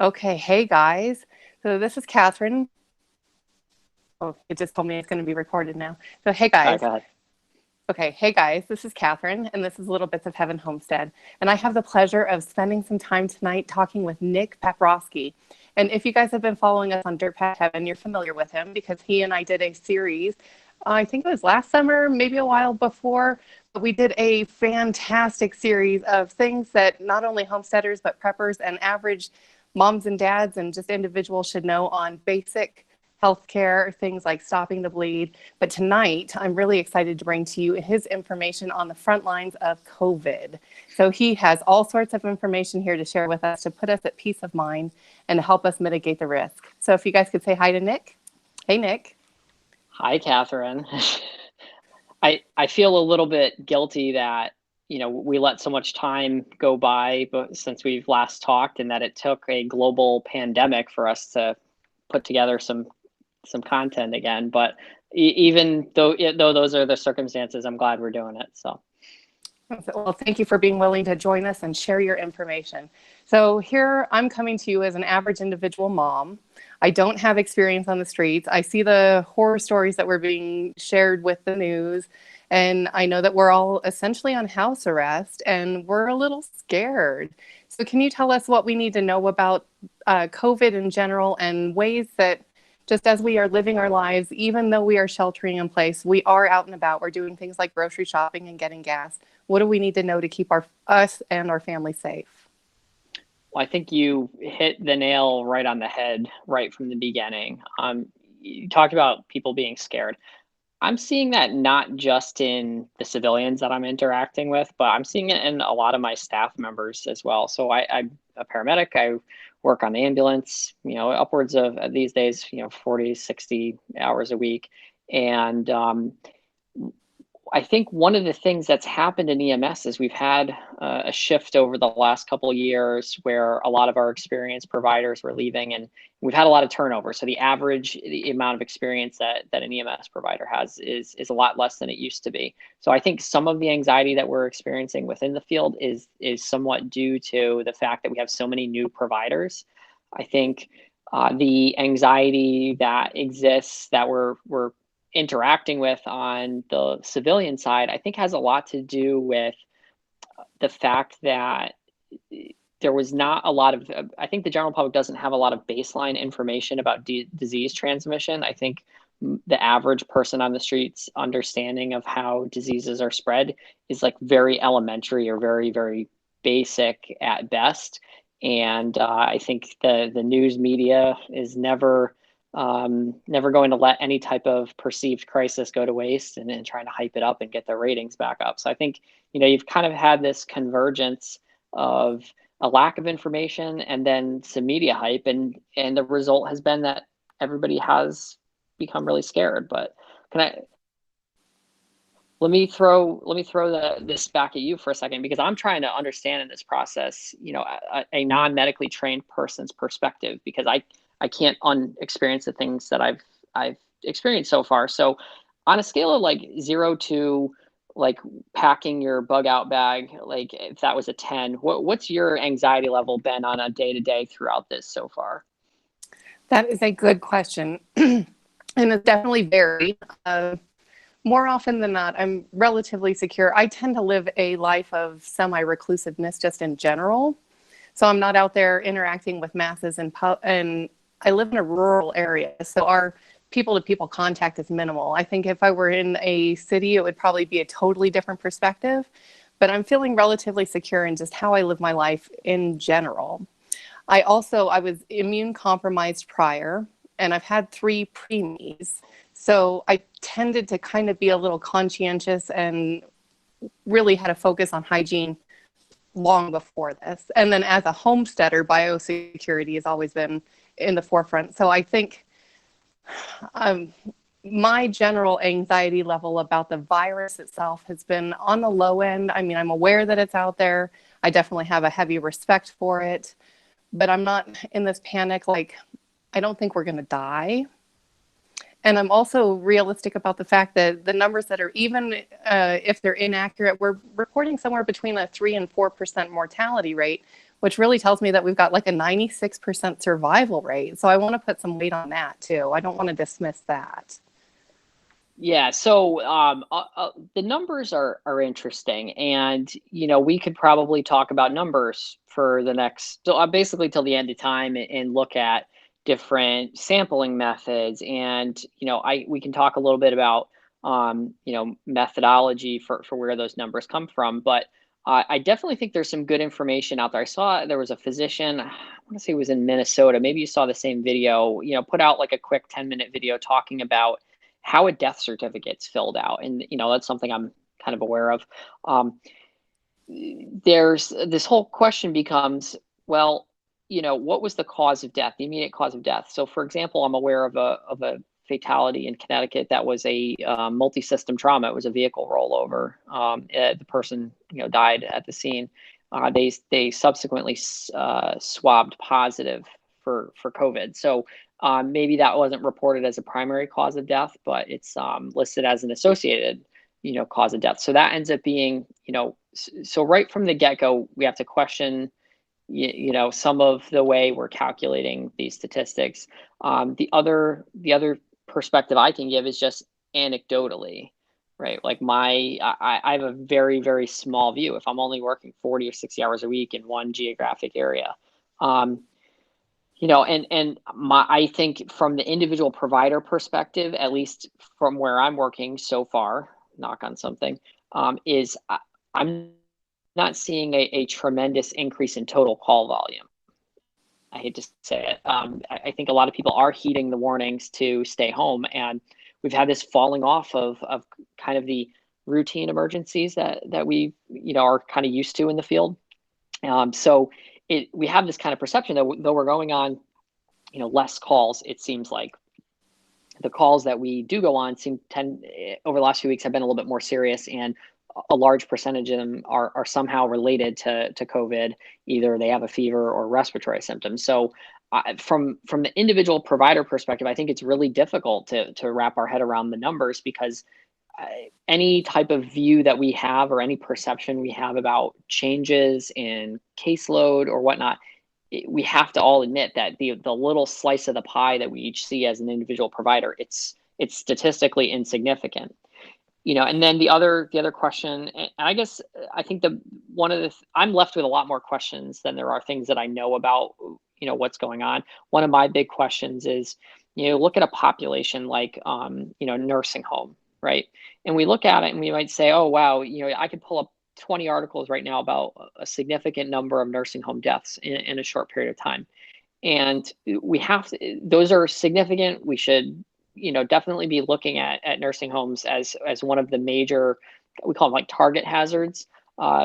Okay, hey guys. So this is Catherine. Oh, it just told me it's going to be recorded now. So hey All right, guys. go ahead. Okay, hey guys. This is Catherine, and this is Little Bits of Heaven Homestead. And I have the pleasure of spending some time tonight talking with Nick Paprosky. And if you guys have been following us on Dirt Path Heaven, you're familiar with him because he and I did a series. I think it was last summer, maybe a while before. But we did a fantastic series of things that not only homesteaders, but preppers and average moms and dads and just individuals should know on basic healthcare, things like stopping the bleed. But tonight, I'm really excited to bring to you his information on the front lines of COVID. So he has all sorts of information here to share with us to put us at peace of mind and to help us mitigate the risk. So if you guys could say hi to Nick. Hey, Nick. Hi, Catherine. I feel a little bit guilty that, we let so much time go by since we've last talked, and that it took a global pandemic for us to put together some content again. But even though those are the circumstances, I'm glad we're doing it. So, Well, thank you for being willing to join us and share your information. So here I'm coming to you as an average individual mom. I don't have experience on the streets. I see the horror stories that were being shared with the news, and I know that we're all essentially on house arrest and we're a little scared. So can you tell us what we need to know about COVID in general and ways that just as we are living our lives, even though we are sheltering in place, we are out and about. We're doing things like grocery shopping and getting gas. What do we need to know to keep us and our family safe? well, I think you hit the nail right on the head right from the beginning. You talked about people being scared. I'm seeing that not just in the civilians that I'm interacting with, but I'm seeing it in a lot of my staff members as well. So I'm a paramedic. I work on the ambulance, upwards of these days, 40, 60 hours a week. And I think one of the things that's happened in EMS is we've had a shift over the last couple of years where a lot of our experienced providers were leaving, and we've had a lot of turnover. So the amount of experience that an EMS provider has is a lot less than it used to be. So I think some of the anxiety that we're experiencing within the field is somewhat due to the fact that we have so many new providers. I think the anxiety that exists that we're interacting with on the civilian side, I think has a lot to do with the fact that there was not a lot of, I think the general public doesn't have a lot of baseline information about disease transmission. I think the average person on the streets understanding of how diseases are spread is like very elementary or very, very basic at best. And I think the news media is never going to let any type of perceived crisis go to waste, and trying to hype it up and get their ratings back up. So I think, you've kind of had this convergence of a lack of information and then some media hype, and the result has been that everybody has become really scared. But can I let me throw this back at you for a second, because I'm trying to understand in this process, a non-medically trained person's perspective, because I can't unexperience the things that I've experienced so far. So on a scale of like 0 to like packing your bug out bag, like if that was a 10, what's your anxiety level been on a day to day throughout this so far? That is a good question. And it's definitely varied. More often than not, I'm relatively secure. I tend to live a life of semi-reclusiveness just in general. So I'm not out there interacting with masses and I live in a rural area. So our people to people contact is minimal. I think if I were in a city, it would probably be a totally different perspective. But I'm feeling relatively secure in just how I live my life in general. I was immune compromised prior, and I've had 3 preemies. So I tended to kind of be a little conscientious and really had a focus on hygiene long before this. And then as a homesteader, biosecurity has always been in the forefront. So I think um, my general anxiety level about the virus itself has been on the low end. I mean, I'm aware that it's out there. I definitely have a heavy respect for it, but I'm not in this panic. Like, I don't think we're going to die. And I'm also realistic about the fact that the numbers that are, even if they're inaccurate, we're reporting somewhere between a 3 and 4% mortality rate, which really tells me that we've got like a 96% survival rate. So I want to put some weight on that too. I don't want to dismiss that. Yeah, so the numbers are interesting, and we could probably talk about numbers for the next, so basically till the end of time, and look at different sampling methods, and we can talk a little bit about methodology for where those numbers come from, but I definitely think there's some good information out there. I saw there was a physician, I want to say it was in Minnesota. Maybe you saw the same video. Put out like a quick 10-minute video talking about how a death certificate's filled out. And, that's something I'm kind of aware of. There's this whole question becomes, well, what was the cause of death, the immediate cause of death? So for example, I'm aware of a fatality in Connecticut that was a multi-system trauma. It was a vehicle rollover. The person, died at the scene. They subsequently swabbed positive for COVID. So maybe that wasn't reported as a primary cause of death, but it's listed as an associated, cause of death. So that ends up being, so right from the get-go, we have to question, some of the way we're calculating these statistics. The other perspective I can give is just anecdotally, right? Like I have a very, very small view. If I'm only working 40 or 60 hours a week in one geographic area, I think from the individual provider perspective, at least from where I'm working so far, knock on something, is I'm not seeing a tremendous increase in total call volume. I hate to say it. I think a lot of people are heeding the warnings to stay home, and we've had this falling off of kind of the routine emergencies that we are kind of used to in the field. So we have this kind of perception that though we're going on, less calls, it seems like the calls that we do go on over the last few weeks have been a little bit more serious, and a large percentage of them are somehow related to COVID. Either they have a fever or respiratory symptoms. So from the individual provider perspective, I think it's really difficult to wrap our head around the numbers, because any type of view that we have or any perception we have about changes in caseload or whatnot, we have to all admit that the little slice of the pie that we each see as an individual provider, it's statistically insignificant. And then the other question, and I guess I think I'm left with a lot more questions than there are things that I know about, what's going on. One of my big questions is, look at a population like, nursing home, right? And we look at it and we might say, oh, wow, I could pull up 20 articles right now about a significant number of nursing home deaths in a short period of time. And those are significant. We should, definitely be looking at nursing homes as one of the major, we call them like target hazards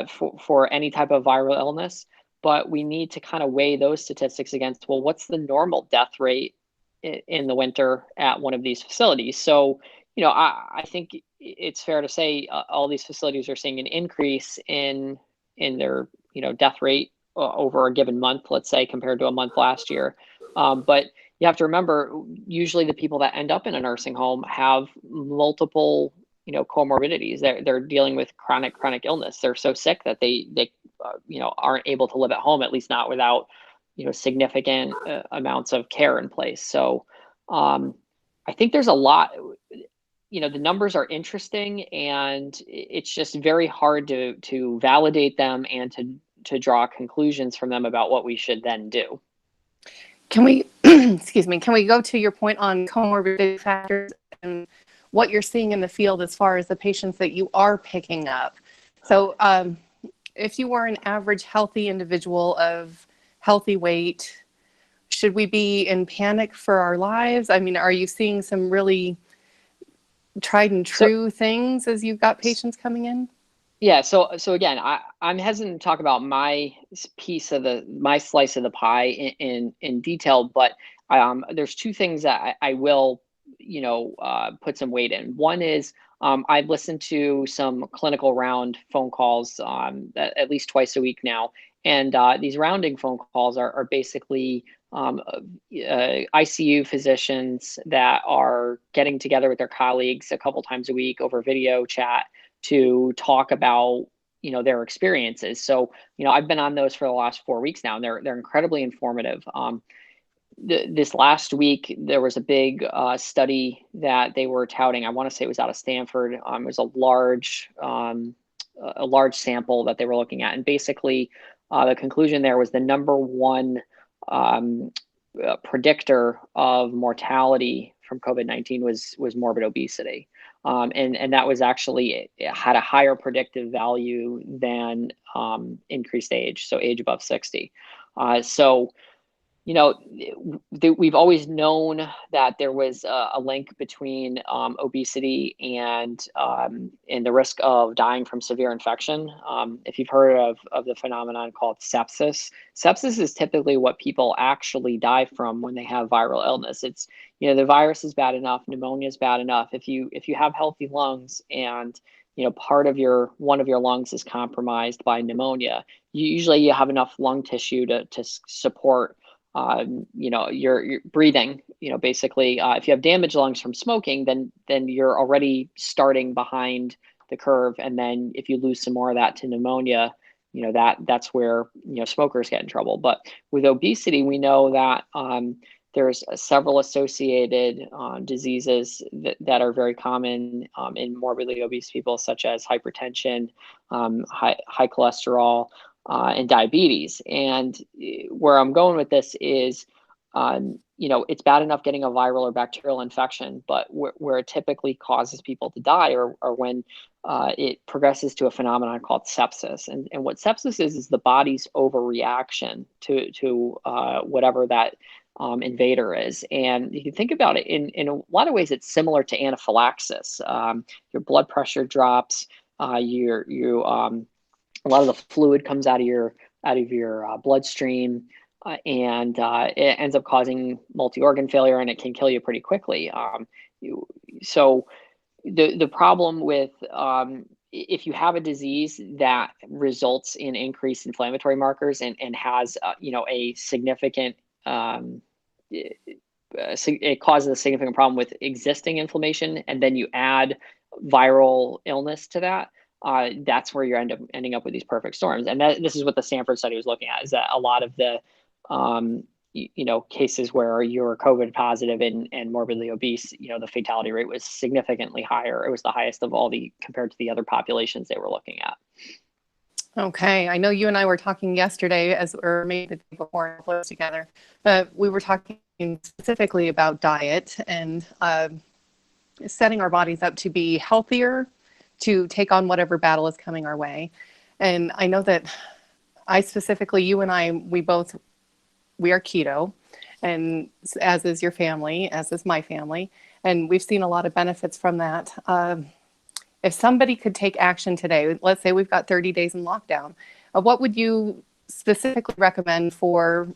for any type of viral illness. But we need to kind of weigh those statistics against, well, what's the normal death rate in the winter at one of these facilities? So, I think it's fair to say all these facilities are seeing an increase in their, death rate over a given month, let's say, compared to a month last year. But you have to remember, usually the people that end up in a nursing home have multiple, comorbidities. They're dealing with chronic illness. They're so sick that they aren't able to live at home, at least not without, significant amounts of care in place. So I think there's a lot. The numbers are interesting, and it's just very hard to validate them and to draw conclusions from them about what we should then do. Can we, excuse me, can we go to your point on comorbidity factors and what you're seeing in the field as far as the patients that you are picking up? So if you were an average healthy individual of healthy weight, should we be in panic for our lives? I mean, are you seeing some really tried and true things as you've got patients coming in? Yeah. So again, I'm hesitant to talk about my my slice of the pie in detail, but there's two things that I will, put some weight in. One is I've listened to some clinical round phone calls at least twice a week now. And these rounding phone calls are basically ICU physicians that are getting together with their colleagues a couple times a week over video chat to talk about, their experiences. So, I've been on those for the last 4 weeks now, and they're incredibly informative. This last week, there was a big study that they were touting. I want to say it was out of Stanford. It was a large sample that they were looking at, and basically, the conclusion there was the number one predictor of mortality from COVID-19 was morbid obesity, and that was actually, it had a higher predictive value than increased age, so age above 60. So we've always known that there was a link between obesity and the risk of dying from severe infection. If you've heard of the phenomenon called sepsis, sepsis is typically what people actually die from when they have viral illness. It's, the virus is bad enough, pneumonia is bad enough. If you have healthy lungs and one of your lungs is compromised by pneumonia, you have enough lung tissue to support your breathing. Basically, if you have damaged lungs from smoking, then you're already starting behind the curve. And then if you lose some more of that to pneumonia, that's where smokers get in trouble. But with obesity, we know that there's several associated diseases that are very common in morbidly obese people, such as hypertension, high cholesterol, and diabetes. And where I'm going with this is, it's bad enough getting a viral or bacterial infection, but where it typically causes people to die or when it progresses to a phenomenon called sepsis. And what sepsis is the body's overreaction to whatever that invader is. And you can think about it in a lot of ways, it's similar to anaphylaxis. Your blood pressure drops, a lot of the fluid comes out of your bloodstream, and it ends up causing multi-organ failure, and it can kill you pretty quickly. So the problem with if you have a disease that results in increased inflammatory markers and has a significant it causes a significant problem with existing inflammation, and then you add viral illness to that, that's where you're ending up with these perfect storms. And this is what the Stanford study was looking at, is that a lot of the cases where you're COVID positive and morbidly obese, the fatality rate was significantly higher. It was the highest of all compared to the other populations they were looking at. Okay, I know you and I were talking yesterday, or maybe the day before, close together, but we were talking specifically about diet and setting our bodies up to be healthier, to take on whatever battle is coming our way. And I know that you and I, we are keto, and as is your family, as is my family, and we've seen a lot of benefits from that. If somebody could take action today, let's say we've got 30 days in lockdown, what would you specifically recommend for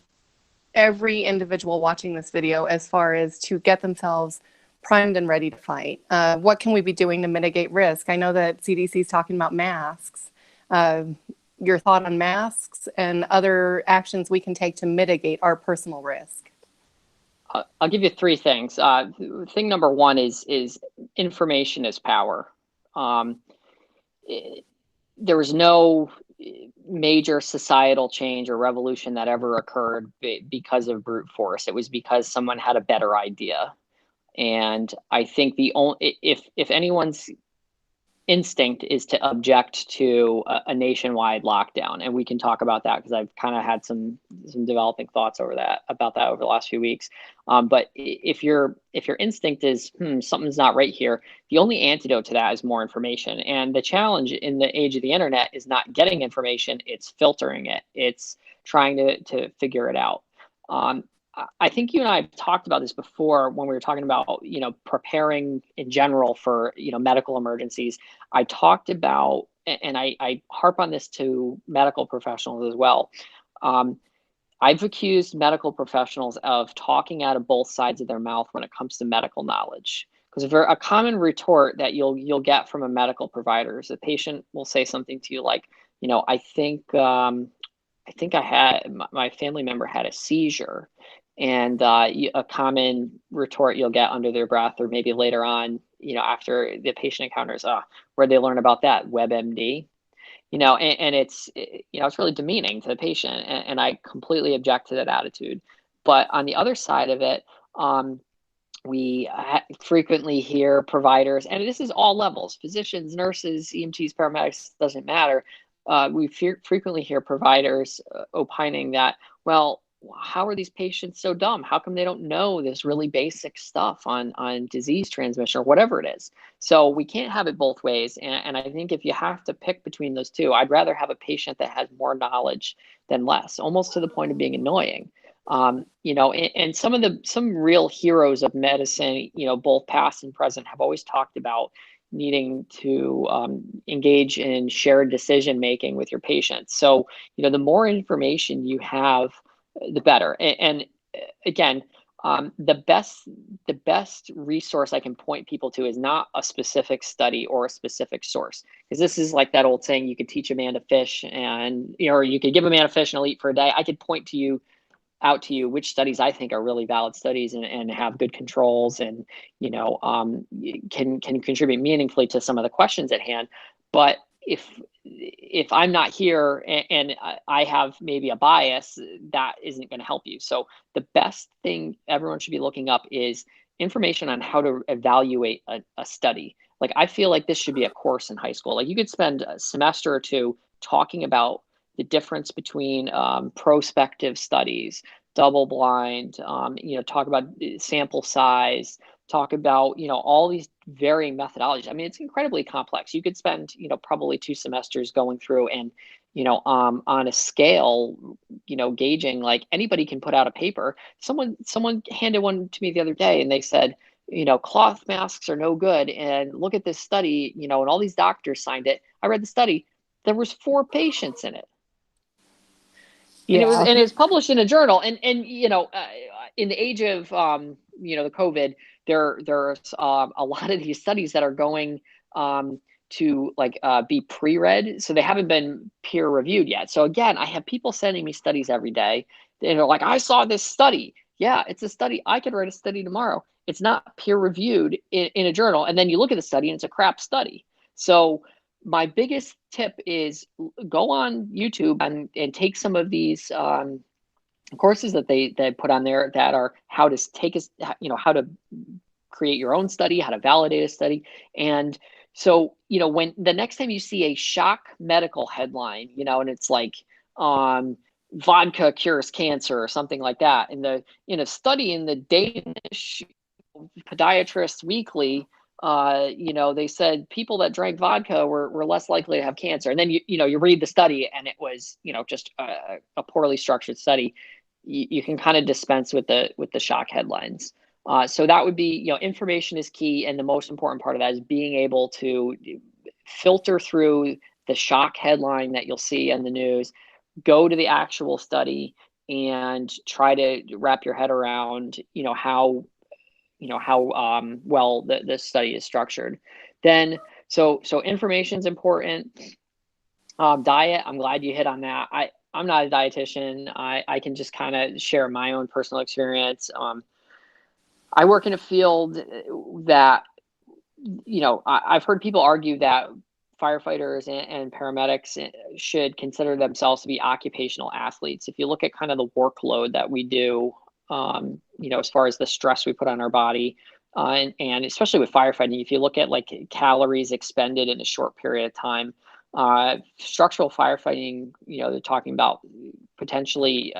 every individual watching this video as far as to get themselves primed and ready to fight? What can we be doing to mitigate risk? I know that CDC is talking about masks. Your thought on masks and other actions we can take to mitigate our personal risk? I'll give you three things. Thing number one is information is power. There was no major societal change or revolution that ever occurred because of brute force. It was because someone had a better idea. And I think if anyone's instinct is to object to a nationwide lockdown, and we can talk about that because I've kind of had some developing thoughts about that over the last few weeks. But if your instinct is something's not right here, the only antidote to that is more information. And the challenge in the age of the internet is not getting information; it's filtering it. It's trying to figure it out. I think you and I have talked about this before when we were talking about, preparing in general for, medical emergencies. I talked about, and I harp on this to medical professionals as well. I've accused medical professionals of talking out of both sides of their mouth when it comes to medical knowledge. Because a common retort that you'll get from a medical provider is a patient will say something to you like, I think my family member had a seizure. And a common retort you'll get under their breath, or maybe later on, after the patient encounters, where'd they learn about that? WebMD. and it's really demeaning to the patient, and I completely object to that attitude. But on the other side of it, um, we frequently hear providers, and this is all levels, physicians, nurses, EMTs, paramedics, doesn't matter. We frequently hear providers opining that, well, how are these patients so dumb? How come they don't know this really basic stuff on disease transmission or whatever it is? So we can't have it both ways. And I think if you have to pick between those two, I'd rather have a patient that has more knowledge than less, almost to the point of being annoying. And some real heroes of medicine, both past and present, have always talked about needing to engage in shared decision making with your patients. So, the more information you have, the better. And again, the best resource I can point people to is not a specific study or a specific source, because this is like that old saying: you could teach a man to fish, and or you could give a man a fish and he'll eat for a day. I could point out to you which studies I think are really valid studies and have good controls, and can contribute meaningfully to some of the questions at hand. But if I'm not here and I have maybe a bias, that isn't going to help you. So the best thing everyone should be looking up is information on how to evaluate a study. Like, I feel like this should be a course in high school. Like, you could spend a semester or two talking about the difference between prospective studies, double blind, talk about sample size, talk about, all these varying methodologies. I mean, it's incredibly complex. You could spend, probably 2 semesters going through and, on a scale, gauging, like, anybody can put out a paper. Someone handed one to me the other day, and they said, cloth masks are no good. And look at this study, and all these doctors signed it. I read the study. There was 4 patients in it. And it was published in a journal. And in the age of the COVID, there's a lot of these studies that are going to be pre-read, so they haven't been peer reviewed yet. So again, I have people sending me studies every day, and they're like, I saw this study. Yeah, it's a study. I could write a study tomorrow. It's not peer reviewed in a journal, and then you look at the study and it's a crap study. So my biggest tip is go on YouTube and take some of these courses that they put on there that are how to how to create your own study, how to validate a study. And so, when the next time you see a shock medical headline, and it's like, vodka cures cancer or something like that, in a study in the Danish Podiatrist Weekly, they said people that drank vodka were less likely to have cancer. And then you read the study, and it was just a poorly structured study. You can kind of dispense with the shock headlines. So that would be, information is key, and the most important part of that is being able to filter through the shock headline that you'll see in the news, go to the actual study, and try to wrap your head around how well the study is structured. Then so information is important. Diet, I'm glad you hit on that. I'm not a dietitian. I can just kind of share my own personal experience. I work in a field that, I've heard people argue that firefighters and paramedics should consider themselves to be occupational athletes. If you look at kind of the workload that we do, as far as the stress we put on our body, and especially with firefighting, if you look at like calories expended in a short period of time, structural firefighting, they're talking about potentially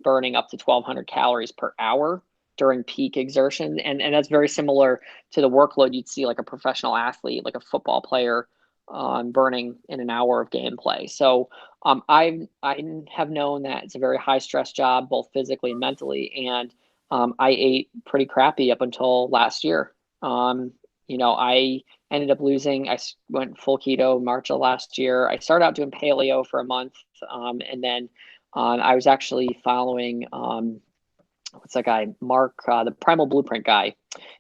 burning up to 1,200 calories per hour during peak exertion. And that's very similar to the workload you'd see like a professional athlete, like a football player, burning in an hour of gameplay. So I have known that it's a very high stress job, both physically and mentally. And I ate pretty crappy up until last year. I ended up I went full keto March of last year. I started out doing paleo for a month. And then I was actually following, what's that guy, Mark, the Primal Blueprint guy.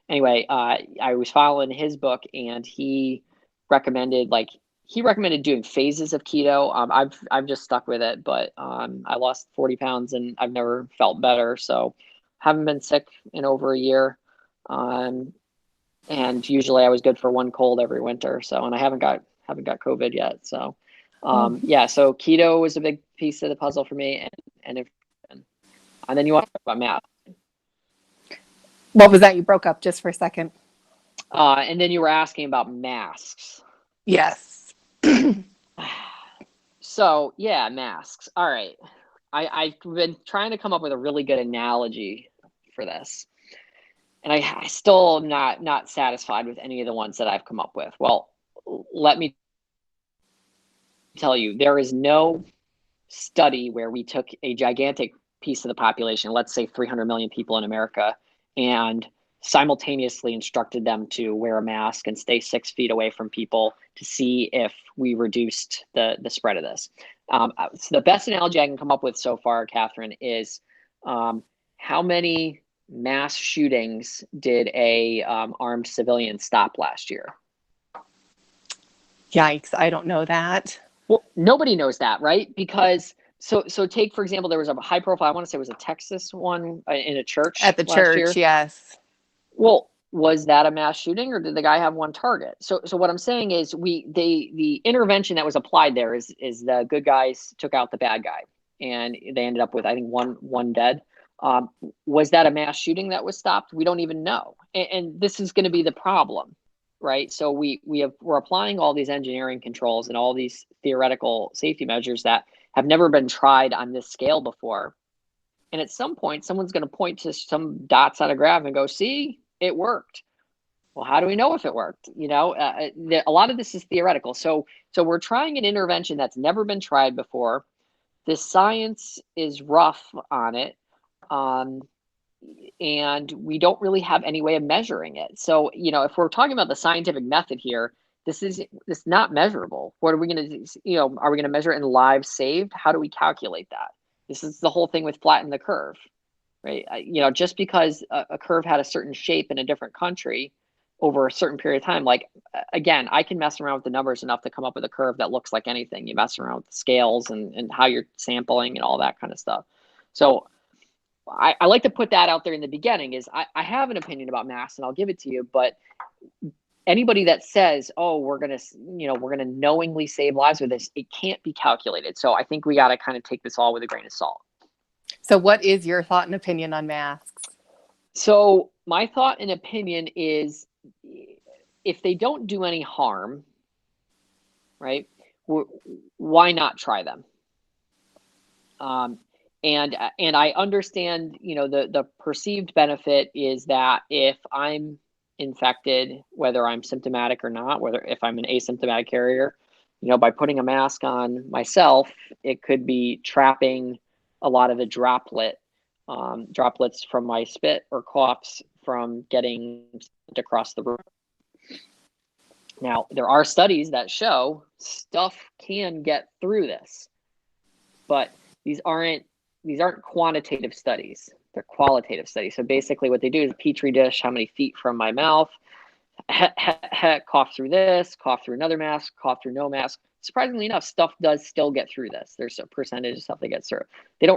Anyway, I was following his book, and he recommended doing phases of keto. I've just stuck with it, but I lost 40 pounds and I've never felt better. So haven't been sick in over a year. And usually I was good for one cold every winter. So, and I haven't got COVID yet. So Yeah, so keto was a big piece of the puzzle for me, and then you want to talk about math. What was that? You broke up just for a second. And then you were asking about masks. Yes. So yeah, masks. All right. I've been trying to come up with a really good analogy for this. And I still am not satisfied with any of the ones that I've come up with. Well, let me tell you, there is no study where we took a gigantic piece of the population, let's say 300 million people in America, and simultaneously instructed them to wear a mask and stay 6 feet away from people to see if we reduced the spread of this. So the best analogy I can come up with so far, Catherine, is how many mass shootings did a armed civilian stop last year? Yikes, I don't know that. Well, nobody knows that, right? Because so take, for example, there was a high profile, I want to say it was a Texas one in a church At the last year. church, yes. Well, was that a mass shooting, or did the guy have one target? So what I'm saying is the intervention that was applied there is the good guys took out the bad guy, and they ended up with, I think, one dead. Was that a mass shooting that was stopped? We don't even know. And this is going to be the problem, right? So we're applying all these engineering controls and all these theoretical safety measures that have never been tried on this scale before. And at some point, someone's going to point to some dots on a graph and go, see, it worked. Well, how do we know if it worked? A lot of this is theoretical. So we're trying an intervention that's never been tried before. The science is rough on it. And we don't really have any way of measuring it. So, if we're talking about the scientific method here, this is not measurable. What are we going to do? Are we going to measure it in lives saved? How do we calculate that? This is the whole thing with flatten the curve, right? Just because a curve had a certain shape in a different country over a certain period of time, like, again, I can mess around with the numbers enough to come up with a curve that looks like anything. You mess around with the scales and how you're sampling and all that kind of stuff. So I like to put that out there in the beginning, is I have an opinion about masks, and I'll give it to you, but anybody that says, oh, we're going to knowingly save lives with this, it can't be calculated. So I think we got to kind of take this all with a grain of salt. So what is your thought and opinion on masks? So my thought and opinion is, if they don't do any harm, right, why not try them? And I understand, the perceived benefit is that if I'm infected, whether I'm symptomatic or not, if I'm an asymptomatic carrier, by putting a mask on myself, it could be trapping a lot of the droplets from my spit or coughs from getting across the room. Now, there are studies that show stuff can get through this, but these aren't quantitative studies. They're qualitative studies. So basically what they do is a petri dish, how many feet from my mouth, cough through this, cough through another mask, cough through no mask. Surprisingly enough, stuff does still get through this. There's a percentage of stuff that gets through. They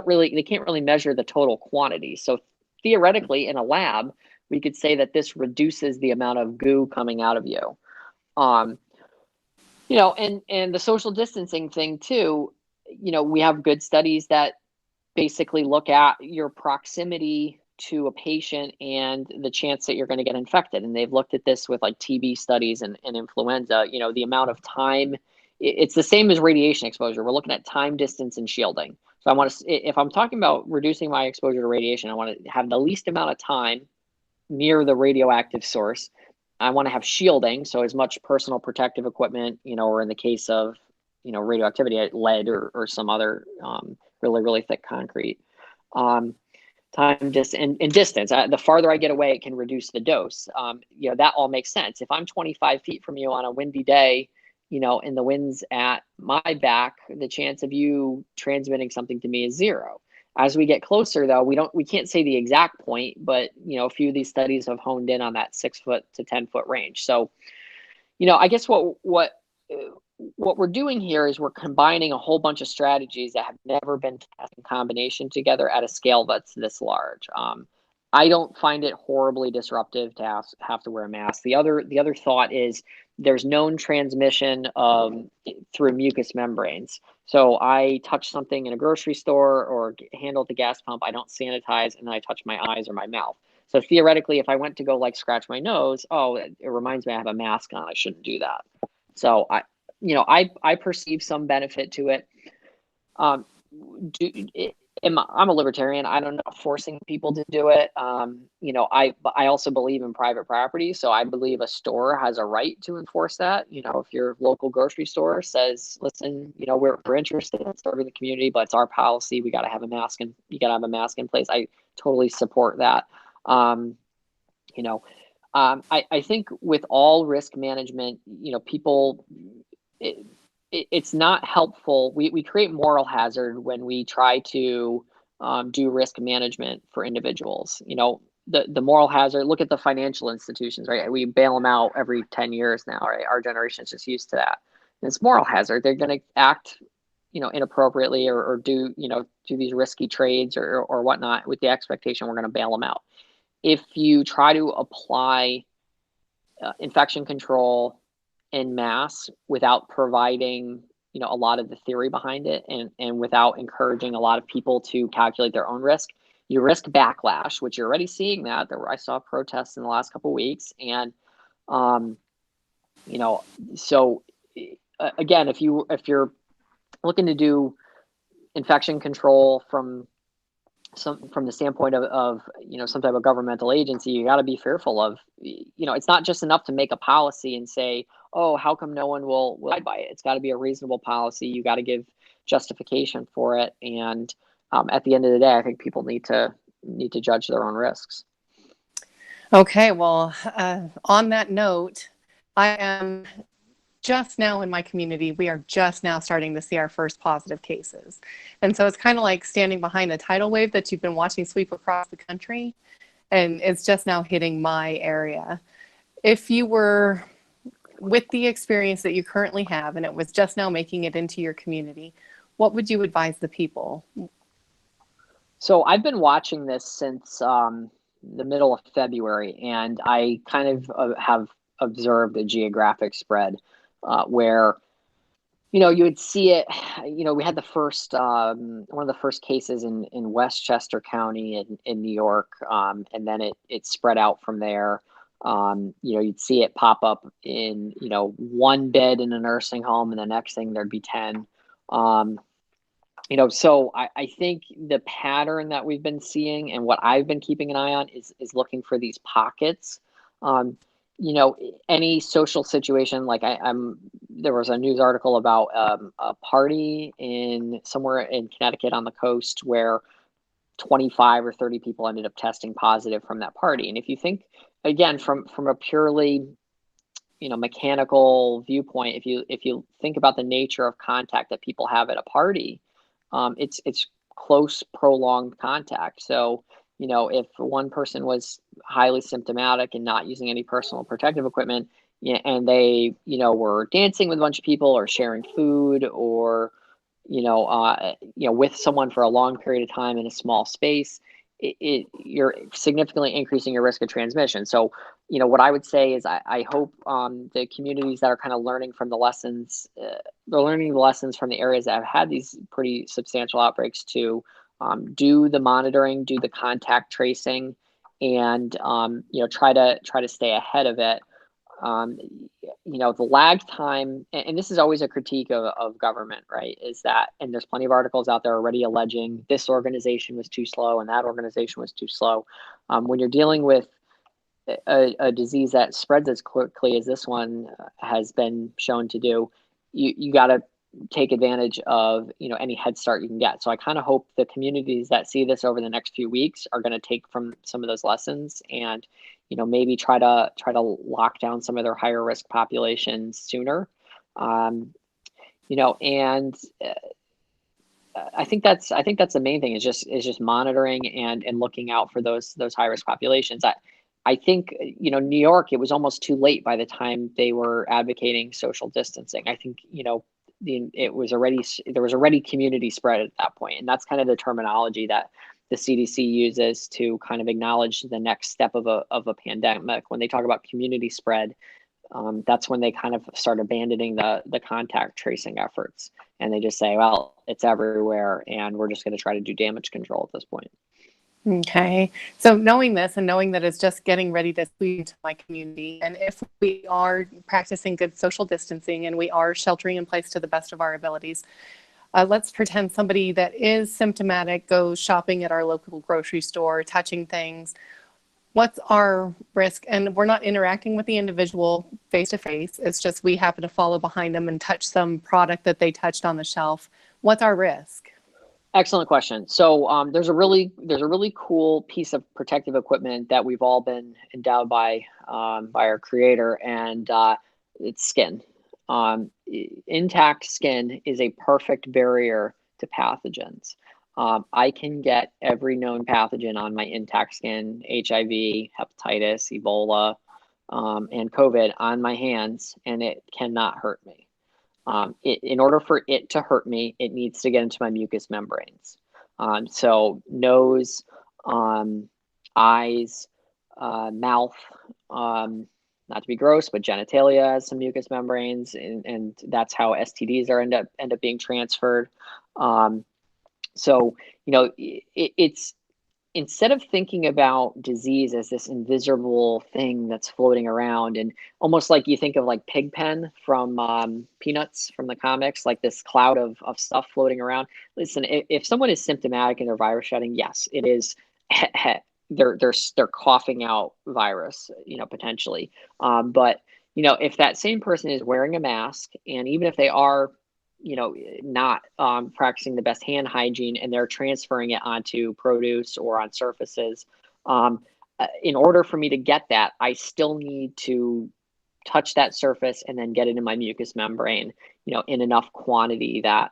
can't really measure the total quantity. So theoretically, in a lab, we could say that this reduces the amount of goo coming out of you. And the social distancing thing too, we have good studies that basically look at your proximity to a patient and the chance that you're going to get infected. And they've looked at this with like TB studies and influenza, the amount of time. It's the same as radiation exposure. We're looking at time, distance, and shielding. So if I'm talking about reducing my exposure to radiation, I want to have the least amount of time near the radioactive source. I want to have shielding, so as much personal protective equipment, or in the case of, radioactivity, lead or some other really, really thick concrete. Time, distance, and distance. The farther I get away, it can reduce the dose. That all makes sense. If I'm 25 feet from you on a windy day, and the wind's at my back, the chance of you transmitting something to me is zero. As we get closer, though, we can't say the exact point, but a few of these studies have honed in on that 6 foot to 10 foot range. So, I guess what we're doing here is we're combining a whole bunch of strategies that have never been tested in combination together at a scale that's this large. I don't find it horribly disruptive to have to wear a mask. The other thought is there's known transmission through mucous membranes. So I touch something in a grocery store or handle at the gas pump, I don't sanitize, and then I touch my eyes or my mouth. So theoretically, if I went to go like scratch my nose, oh, it reminds me I have a mask on. I shouldn't do that. So I perceive some benefit to it. Um, I'm a libertarian. I don't know forcing people to do it. But I also believe in private property, so I believe a store has a right to enforce that. If your local grocery store says, "Listen, we're interested in serving the community, but it's our policy. We got to have a mask, and you got to have a mask in place." I totally support that. Um, I think with all risk management, people. It's not helpful. We create moral hazard when we try to do risk management for individuals. The moral hazard. Look at the financial institutions, right? We bail them out every 10 years now, right? Our generation is just used to that. And it's moral hazard. They're going to act, inappropriately or do these risky trades or whatnot with the expectation we're going to bail them out. If you try to apply infection control en masse without providing a lot of the theory behind it, and without encouraging a lot of people to calculate their own risk, you risk backlash, which you're already seeing. I saw protests in the last couple of weeks. And so again, if you're looking to do infection control from the standpoint of some type of governmental agency, you got to be fearful of, it's not just enough to make a policy and say, oh, how come no one will abide by it? It's got to be a reasonable policy. You got to give justification for it. And at the end of the day, I think people need to judge their own risks. Okay, well, on that note, I am just now in my community, we are just now starting to see our first positive cases. And so it's kind of like standing behind a tidal wave that you've been watching sweep across the country, and it's just now hitting my area. If you were with the experience that you currently have, and it was just now making it into your community, what would you advise the people? So I've been watching this since the middle of February, and I kind of have observed a geographic spread where you would see it. We had the first one of the first cases in Westchester County in New York, and then it spread out from there. You'd see it pop up in one bed in a nursing home, and the next thing there'd be 10. So I think the pattern that we've been seeing and what I've been keeping an eye on is looking for these pockets. Any social situation, like there was a news article about a party somewhere in Connecticut on the coast where 25 or 30 people ended up testing positive from that party. And if you think, again, from a purely mechanical viewpoint, if you think about the nature of contact that people have at a party, it's close, prolonged contact. So if one person was highly symptomatic and not using any personal protective equipment, and they were dancing with a bunch of people or sharing food or with someone for a long period of time in a small space, you're significantly increasing your risk of transmission. So what I would say is I hope the communities that are kind of learning from the lessons, they're learning the lessons from the areas that have had these pretty substantial outbreaks to do the monitoring, do the contact tracing, and try to stay ahead of it. The lag time, and this is always a critique of government, right? Is that, and there's plenty of articles out there already alleging this organization was too slow and that organization was too slow. When you're dealing with a disease that spreads as quickly as this one has been shown to do, you got to take advantage of any head start you can get. So I kind of hope the communities that see this over the next few weeks are going to take from some of those lessons and maybe try to lock down some of their higher risk populations sooner. And I think that's the main thing is just monitoring and looking out for those high risk populations. I think New York, it was almost too late by the time they were advocating social distancing. I think there was already community spread at that point, and that's kind of the terminology that the CDC uses to kind of acknowledge the next step of a pandemic. When they talk about community spread, that's when they kind of start abandoning the contact tracing efforts. And they just say, well, it's everywhere, and we're just going to try to do damage control at this point. Okay. So knowing this and knowing that it's just getting ready to sweep into my community, and if we are practicing good social distancing and we are sheltering in place to the best of our abilities, let's pretend somebody that is symptomatic goes shopping at our local grocery store, touching things. What's our risk? And we're not interacting with the individual face to face. It's just we happen to follow behind them and touch some product that they touched on the shelf. What's our risk? Excellent question. So there's a really cool piece of protective equipment that we've all been endowed by our creator, and it's skin. Intact skin is a perfect barrier to pathogens. I can get every known pathogen on my intact skin: HIV, hepatitis, Ebola, and COVID on my hands, and it cannot hurt me. In order for it to hurt me, it needs to get into my mucous membranes. So nose, eyes, mouth, not to be gross, but genitalia has some mucous membranes, and that's how STDs end up being transferred. So it's, instead of thinking about disease as this invisible thing that's floating around, and almost like you think of like Pigpen from Peanuts, from the comics, like this cloud of stuff floating around. Listen, if someone is symptomatic and they're virus shedding, yes, it is. They're coughing out virus, potentially. But if that same person is wearing a mask, and even if they are not practicing the best hand hygiene, and they're transferring it onto produce or on surfaces, in order for me to get that, I still need to touch that surface and then get it in my mucous membrane, in enough quantity that,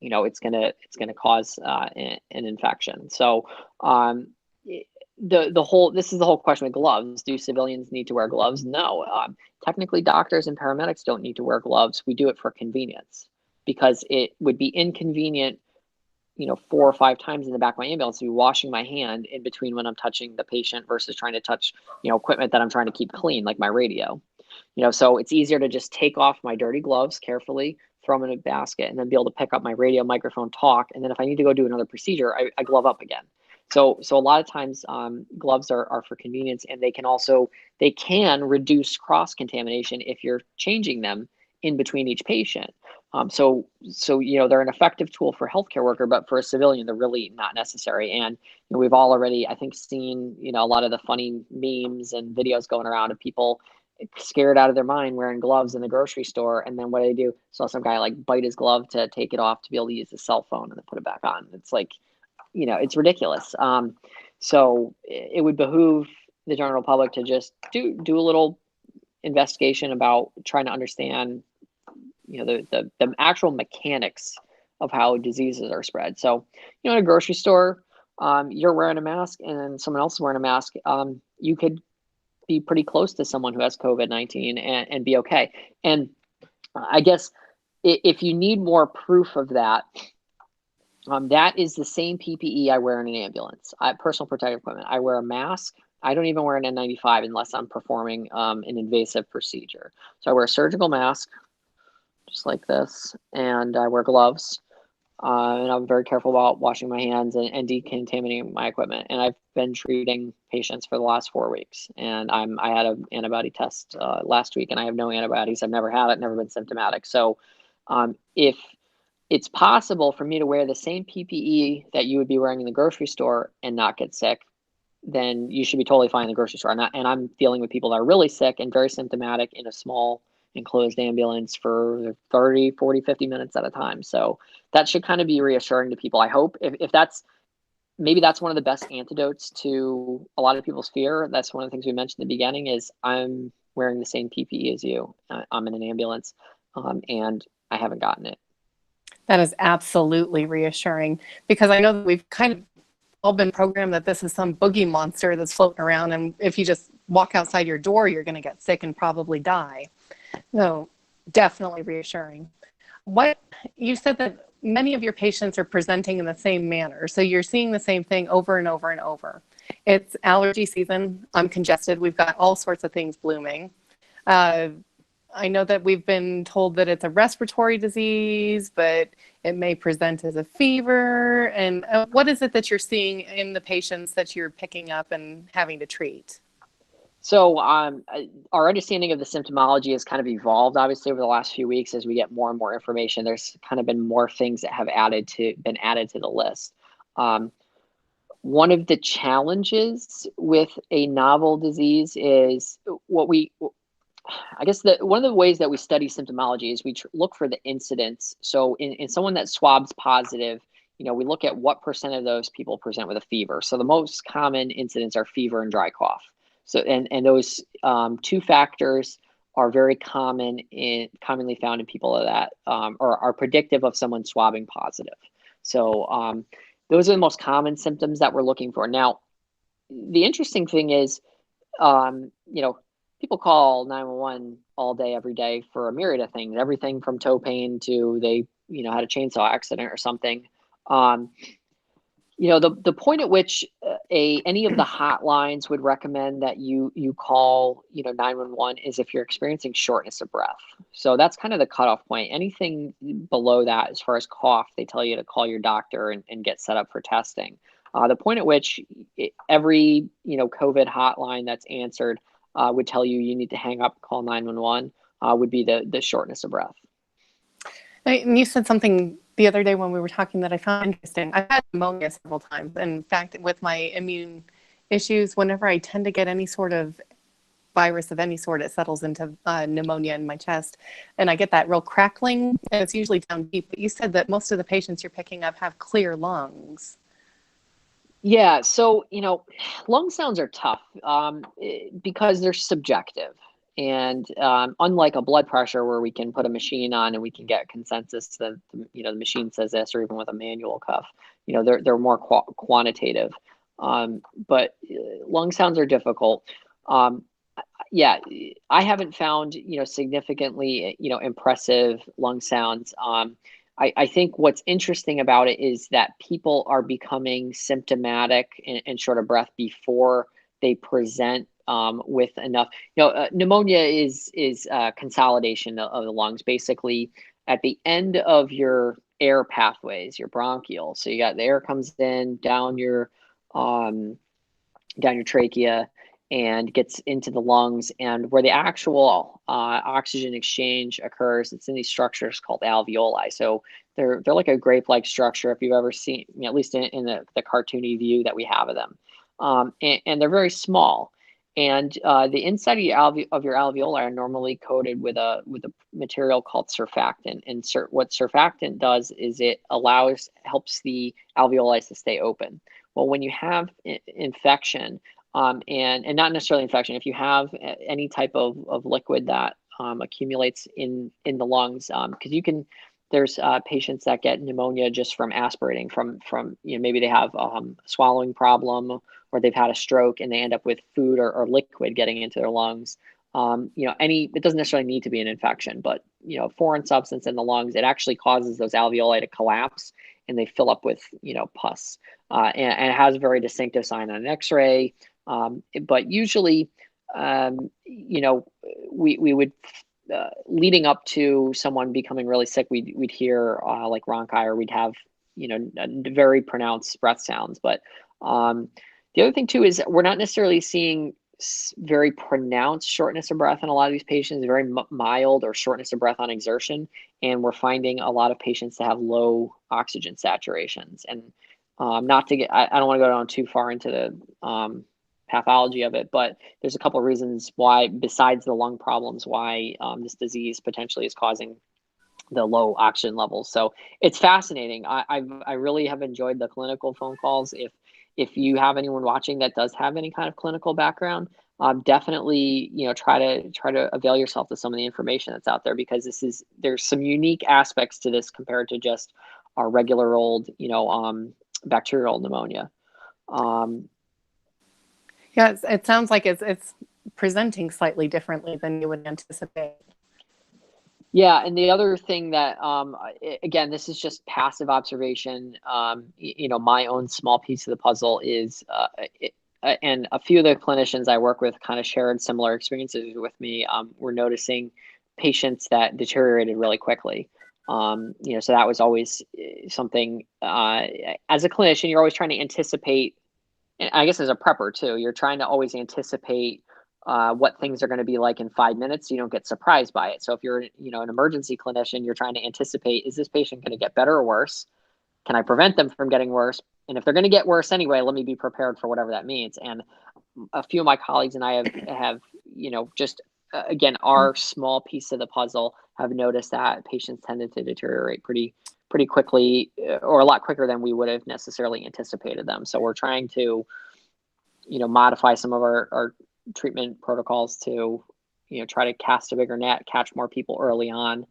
it's gonna cause an infection. So this is the whole question with gloves. Do civilians need to wear gloves? No. Technically, doctors and paramedics don't need to wear gloves. We do it for convenience, because it would be inconvenient, 4 or 5 times in the back of my ambulance to be washing my hand in between when I'm touching the patient versus trying to touch, equipment that I'm trying to keep clean, like my radio. So it's easier to just take off my dirty gloves carefully, throw them in a basket, and then be able to pick up my radio, microphone, talk. And then if I need to go do another procedure, I glove up again. So a lot of times gloves are for convenience, and they can reduce cross-contamination if you're changing them in between each patient. So they're an effective tool for a healthcare worker, but for a civilian, they're really not necessary. And we've all already, I think, seen a lot of the funny memes and videos going around of people scared out of their mind wearing gloves in the grocery store, and then what do? Saw some guy like bite his glove to take it off to be able to use his cell phone and then put it back on. It's like, it's ridiculous. So it would behoove the general public to just do a little investigation about trying to understand the actual mechanics of how diseases are spread. So, in a grocery store, you're wearing a mask and someone else is wearing a mask. You could be pretty close to someone who has COVID-19 and be okay. And I guess if you need more proof of that, that is the same PPE I wear in an ambulance. Personal protective equipment. I wear a mask. I don't even wear an N95 unless I'm performing an invasive procedure. So I wear a surgical mask, just like this, and I wear gloves, and I'm very careful about washing my hands and decontaminating my equipment. And I've been treating patients for the last 4 weeks, and I had an antibody test last week, and I have no antibodies. I've never had it, never been symptomatic. So if it's possible for me to wear the same PPE that you would be wearing in the grocery store and not get sick, then you should be totally fine in the grocery store. And I'm dealing with people that are really sick and very symptomatic in a small enclosed ambulance for 30, 40, 50 minutes at a time. So that should kind of be reassuring to people. I hope if maybe that's one of the best antidotes to a lot of people's fear. That's one of the things we mentioned in the beginning is I'm wearing the same PPE as you. I'm in an ambulance, and I haven't gotten it. That is absolutely reassuring, because I know that we've kind of all been programmed that this is some boogie monster that's floating around, and if you just walk outside your door, you're going to get sick and probably die. So definitely reassuring. What you said that many of your patients are presenting in the same manner. So you're seeing the same thing over and over and over. It's allergy season. I'm congested. We've got all sorts of things blooming. I know that we've been told that it's a respiratory disease, but it may present as a fever. And what is it that you're seeing in the patients that you're picking up and having to treat? So our understanding of the symptomology has kind of evolved, obviously, over the last few weeks as we get more and more information. There's kind of been more things that have been added to the list. One of the challenges with a novel disease is one of the ways that we study symptomology is we look for the incidence. So in someone that swabs positive, we look at what percent of those people present with a fever. So the most common incidents are fever and dry cough. So and those two factors are very commonly found in people that or are predictive of someone swabbing positive. So those are the most common symptoms that we're looking for. Now, the interesting thing is, people call 911 all day, every day for a myriad of things, everything from toe pain to they, had a chainsaw accident or something. The point at which any of the hotlines would recommend that you call 911 is if you're experiencing shortness of breath. So that's kind of the cutoff point. Anything below that, as far as cough, they tell you to call your doctor and get set up for testing. The point at which every COVID hotline that's answered would tell you need to hang up, call 911 would be the shortness of breath. And you said something the other day when we were talking that I found interesting. I've had pneumonia several times. In fact, with my immune issues, whenever I tend to get any sort of virus of any sort, it settles into pneumonia in my chest. And I get that real crackling, and it's usually down deep. But you said that most of the patients you're picking up have clear lungs. Yeah, so, lung sounds are tough because they're subjective. And unlike a blood pressure where we can put a machine on and we can get consensus that, the machine says this, or even with a manual cuff, they're more quantitative. But lung sounds are difficult. Yeah, I haven't found, significantly, impressive lung sounds. I think what's interesting about it is that people are becoming symptomatic and short of breath before they present with enough. Pneumonia is consolidation of the lungs. Basically, at the end of your air pathways, your bronchial. So you got the air comes in down your trachea and gets into the lungs, and where the actual oxygen exchange occurs, it's in these structures called alveoli. So they're like a grape-like structure, if you've ever seen, at least in the cartoony view that we have of them. And they're very small. And the inside of your alveoli are normally coated with a material called surfactant. And what surfactant does is it helps the alveoli to stay open. Well, when you have infection, and not necessarily infection, if you have any type of liquid that accumulates in the lungs, because there's patients that get pneumonia just from aspirating from maybe they have a swallowing problem, or they've had a stroke and they end up with food or liquid getting into their lungs. It doesn't necessarily need to be an infection, but foreign substance in the lungs, it actually causes those alveoli to collapse and they fill up with pus, and it has a very distinctive sign on an X-ray. But usually, we would, leading up to someone becoming really sick, we'd hear like rhonchi, or we'd have, very pronounced breath sounds. But the other thing too is we're not necessarily seeing very pronounced shortness of breath in a lot of these patients, very mild or shortness of breath on exertion. And we're finding a lot of patients that have low oxygen saturations. And I don't want to go down too far into the pathology of it, but there's a couple of reasons why, besides the lung problems, why this disease potentially is causing the low oxygen levels. So it's fascinating. I really have enjoyed the clinical phone calls. If you have anyone watching that does have any kind of clinical background, definitely try to avail yourself to some of the information that's out there, because there's some unique aspects to this compared to just our regular old bacterial pneumonia. Yeah, it sounds like it's presenting slightly differently than you would anticipate. Yeah, and the other thing that, again, this is just passive observation. My own small piece of the puzzle is, and a few of the clinicians I work with kind of shared similar experiences with me. We're noticing patients that deteriorated really quickly. So that was always something. As a clinician, you're always trying to anticipate, and I guess as a prepper too, you're trying to always anticipate what things are going to be like in 5 minutes, so you don't get surprised by it. So if you're, an emergency clinician, you're trying to anticipate, is this patient going to get better or worse? Can I prevent them from getting worse? And if they're going to get worse anyway, let me be prepared for whatever that means. And a few of my colleagues and I have just again, our small piece of the puzzle, have noticed that patients tended to deteriorate pretty quickly, or a lot quicker than we would have necessarily anticipated them. So we're trying to modify some of our treatment protocols to try to cast a bigger net, catch more people early on.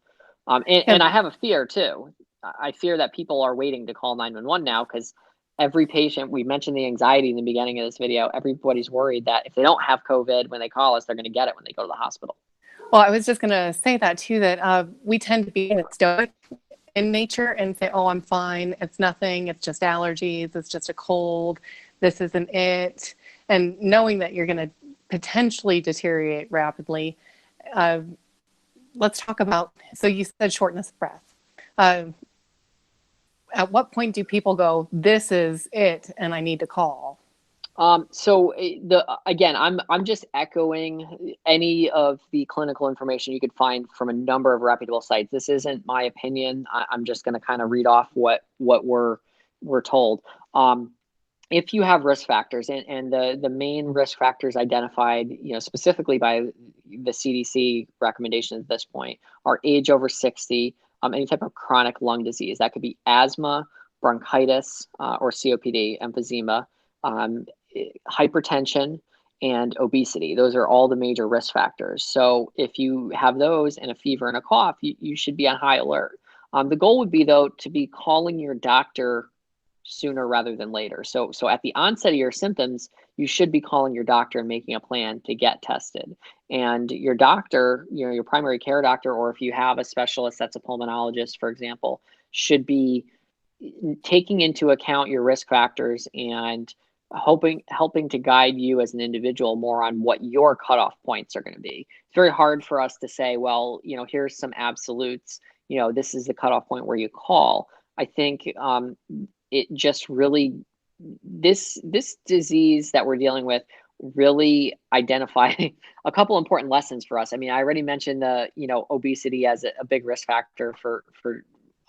And I have a fear too. I fear that people are waiting to call 911 now, because every patient, we mentioned the anxiety in the beginning of this video, everybody's worried that if they don't have COVID when they call us, they're going to get it when they go to the hospital. Well, I was just going to say that too, that we tend to be stoic in nature and say, oh, I'm fine. It's nothing. It's just allergies. It's just a cold. This isn't it. And knowing that you're going to potentially deteriorate rapidly. Let's talk about, so you said shortness of breath. At what point do people go, this is it, and I need to call? So again, I'm just echoing any of the clinical information you could find from a number of reputable sites. This isn't my opinion. I'm just going to kind of read off what we're told. If you have risk factors, and the main risk factors identified, specifically by the CDC recommendation at this point, are age over 60, any type of chronic lung disease. That could be asthma, bronchitis, or COPD, emphysema, hypertension, and obesity. Those are all the major risk factors. So if you have those and a fever and a cough, you should be on high alert. The goal would be, though, to be calling your doctor sooner rather than later. So at the onset of your symptoms, you should be calling your doctor and making a plan to get tested. And your doctor, your primary care doctor, or if you have a specialist that's a pulmonologist, for example, should be taking into account your risk factors and helping to guide you as an individual more on what your cutoff points are going to be. It's very hard for us to say, well, here's some absolutes, this is the cutoff point where you call. I think it just really, this disease that we're dealing with really identify a couple important lessons for us. I mean, I already mentioned the obesity as a big risk factor for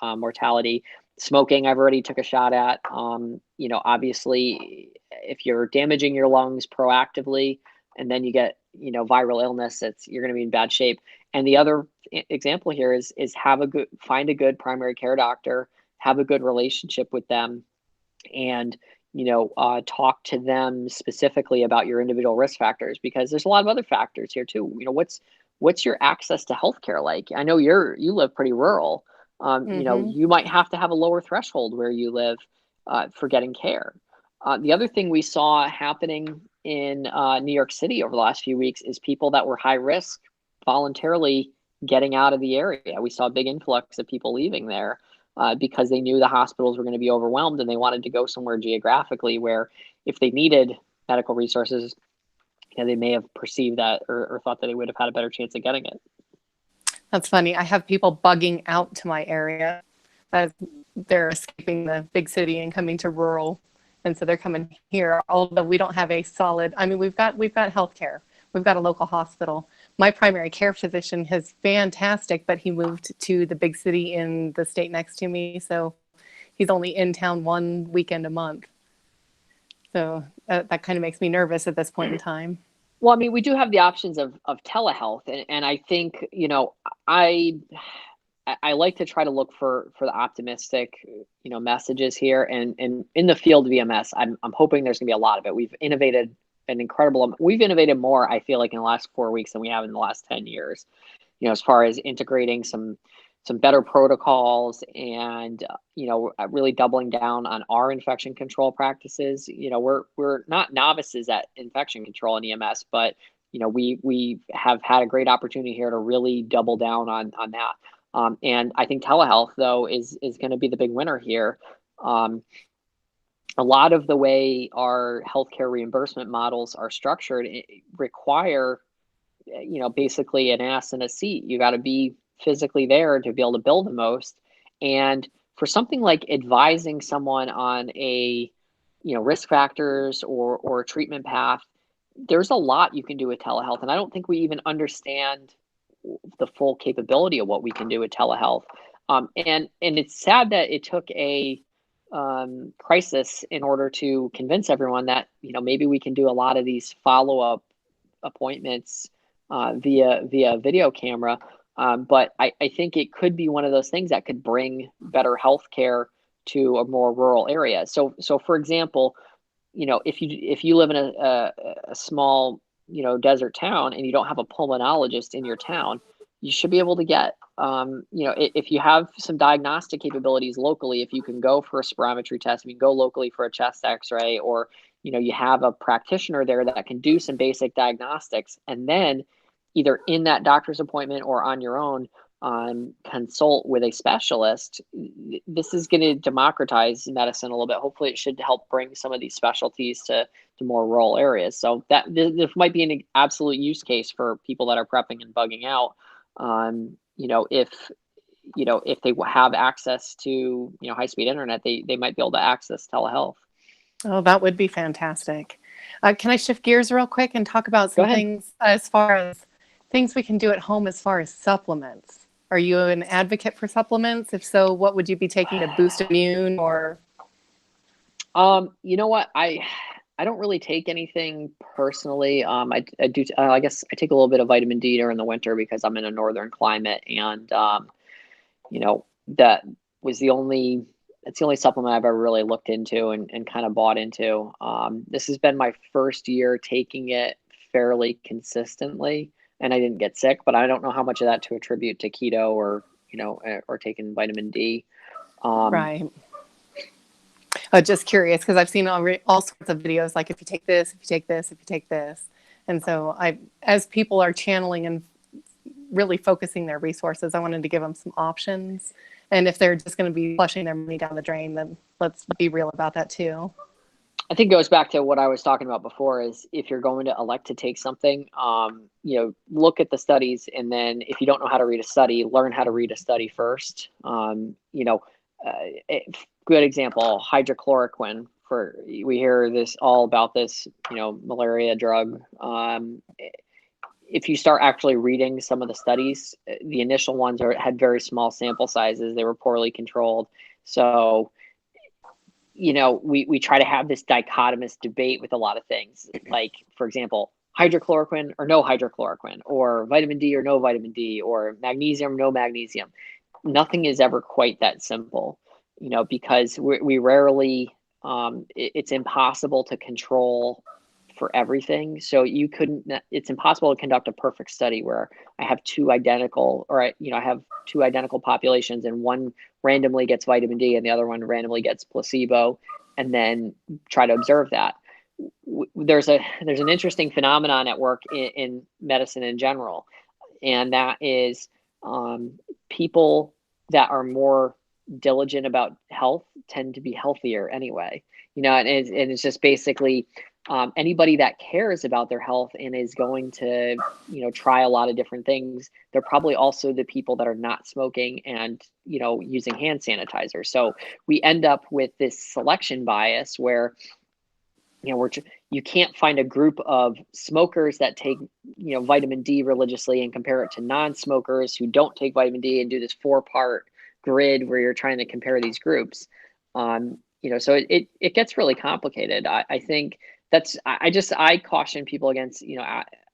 mortality. Smoking, I've already took a shot at. Obviously, if you're damaging your lungs proactively and then you get viral illness, you're going to be in bad shape. And the other example here is find a good primary care doctor, have a good relationship with them, and talk to them specifically about your individual risk factors, because there's a lot of other factors here too. What's your access to healthcare like? I know you live pretty rural. You might have to have a lower threshold where you live for getting care. The other thing we saw happening in New York City over the last few weeks is people that were high risk voluntarily getting out of the area. We saw a big influx of people leaving there because they knew the hospitals were going to be overwhelmed, and they wanted to go somewhere geographically where, if they needed medical resources, they may have perceived that or thought that they would have had a better chance of getting it. That's funny. I have people bugging out to my area as they're escaping the big city and coming to rural. And so they're coming here, although we don't have a solid, I mean, we've got healthcare. We've got a local hospital. My primary care physician is fantastic, but he moved to the big city in the state next to me. So he's only in town one weekend a month. So that kind of makes me nervous at this point in time. Well, I mean, we do have the options of telehealth, and I think I like to try to look for the optimistic messages here, and in the field of EMS, I'm hoping there's gonna be a lot of it. We've innovated we've innovated more, I feel like, in the last 4 weeks than we have in the last 10 years. As far as integrating some better protocols and really doubling down on our infection control practices. We're not novices at infection control in EMS, but we have had a great opportunity here to really double down on that. And I think telehealth, though, is going to be the big winner here. A lot of the way our healthcare reimbursement models are structured require, basically an ass in a seat. You got to be physically there to be able to bill the most. And for something like advising someone on a, risk factors or a treatment path, there's a lot you can do with telehealth. And I don't think we even understand the full capability of what we can do with telehealth. And it's sad that it took a crisis in order to convince everyone that, maybe we can do a lot of these follow-up appointments via video camera. But I think it could be one of those things that could bring better healthcare to a more rural area. So for example, if you live in a small, desert town and you don't have a pulmonologist in your town, you should be able to get, if you have some diagnostic capabilities locally, if you can go for a spirometry test, if you can go locally for a chest x-ray, or, you have a practitioner there that can do some basic diagnostics, and then either in that doctor's appointment or on your own, consult with a specialist. This is going to democratize medicine a little bit. Hopefully it should help bring some of these specialties to more rural areas. So that this might be an absolute use case for people that are prepping and bugging out. If they have access to, high-speed internet, they might be able to access telehealth. Oh, that would be fantastic. Can I shift gears real quick and talk about Go some ahead. things as far as things we can do at home as far as supplements? Are you an advocate for supplements? If so, what would you be taking to boost immune or? You know what? I don't really take anything personally. I do. I guess I take a little bit of vitamin D during the winter because I'm in a northern climate, and that was the only. It's the only supplement I've ever really looked into and kind of bought into. This has been my first year taking it fairly consistently, and I didn't get sick. But I don't know how much of that to attribute to keto or or taking vitamin D. Right. Just curious because I've seen all sorts of videos like if you take this, if you take this, if you take this. And so as people are channeling and really focusing their resources, I wanted to give them some options. And if they're just going to be flushing their money down the drain, then let's be real about that too. I think it goes back to what I was talking about before, is if you're going to elect to take something, look at the studies, and then if you don't know how to read a study, learn how to read a study first. Good example, hydrochloroquine. We hear this all about this, malaria drug. If you start actually reading some of the studies, the initial ones had very small sample sizes. They were poorly controlled. So, we try to have this dichotomous debate with a lot of things. Like, for example, hydrochloroquine or no hydrochloroquine, or vitamin D or no vitamin D, or magnesium, no magnesium. Nothing is ever quite that simple, because we rarely, it's impossible to control for everything. So it's impossible to conduct a perfect study where I have two identical, or I have two identical populations, and one randomly gets vitamin D and the other one randomly gets placebo, and then try to observe that. There's an interesting phenomenon at work in medicine in general, and that is people that are more diligent about health tend to be healthier anyway. And it's just basically anybody that cares about their health and is going to, try a lot of different things, they're probably also the people that are not smoking and, using hand sanitizer. So we end up with this selection bias where, you can't find a group of smokers that take, vitamin D religiously and compare it to non-smokers who don't take vitamin D, and do this 4-part grid where you're trying to compare these groups. So it gets really complicated. I think I caution people against,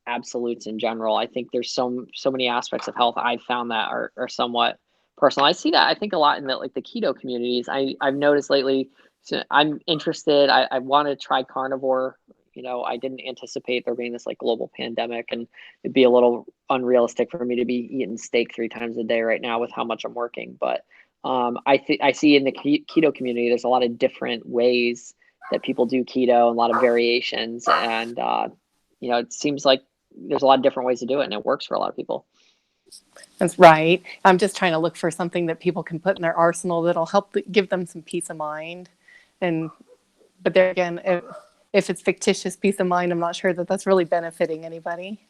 absolutes in general. I think there's so many aspects of health I've found that are somewhat personal. I see that, I think, a lot in the keto communities. I've noticed lately. So I'm interested. I want to try carnivore. I didn't anticipate there being this global pandemic, and it'd be a little unrealistic for me to be eating steak 3 times a day right now with how much I'm working. But I see in the keto community, there's a lot of different ways that people do keto, and a lot of variations. And, it seems like there's a lot of different ways to do it, and it works for a lot of people. That's right. I'm just trying to look for something that people can put in their arsenal that'll help give them some peace of mind. And but there again, if it's fictitious peace of mind, I'm not sure that that's really benefiting anybody.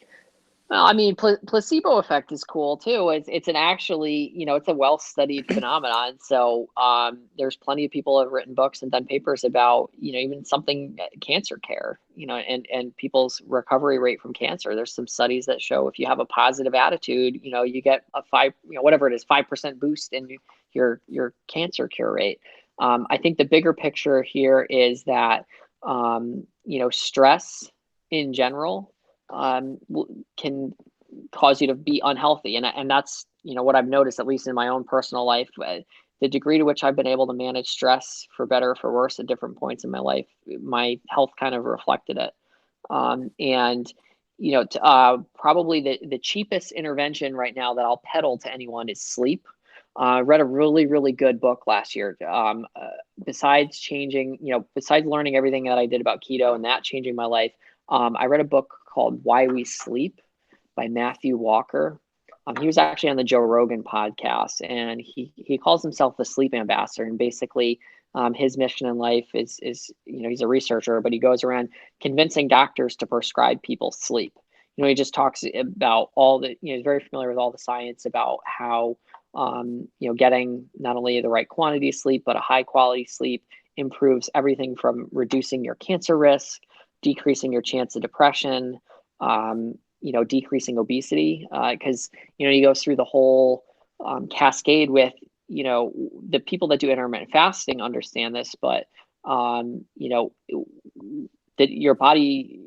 Well, I mean, placebo effect is cool too. It's an actually, it's a well-studied phenomenon. So there's plenty of people who have written books and done papers about, even something cancer care, and people's recovery rate from cancer. There's some studies that show if you have a positive attitude, you get a 5% boost in your cancer cure rate. I think the bigger picture here is that, stress in general can cause you to be unhealthy. And that's, what I've noticed, at least in my own personal life, the degree to which I've been able to manage stress for better or for worse at different points in my life, my health kind of reflected it. And, probably the cheapest intervention right now that I'll peddle to anyone is sleep. I read a really, really good book last year. Besides learning everything that I did about keto and that changing my life, I read a book called Why We Sleep by Matthew Walker. He was actually on the Joe Rogan podcast, and he calls himself the sleep ambassador. And basically, his mission in life is he's a researcher, but he goes around convincing doctors to prescribe people sleep. He just talks about all the, he's very familiar with all the science about how, getting not only the right quantity of sleep, but a high quality sleep improves everything from reducing your cancer risk, decreasing your chance of depression, decreasing obesity, because, he goes through the whole cascade with, the people that do intermittent fasting understand this, but, that your body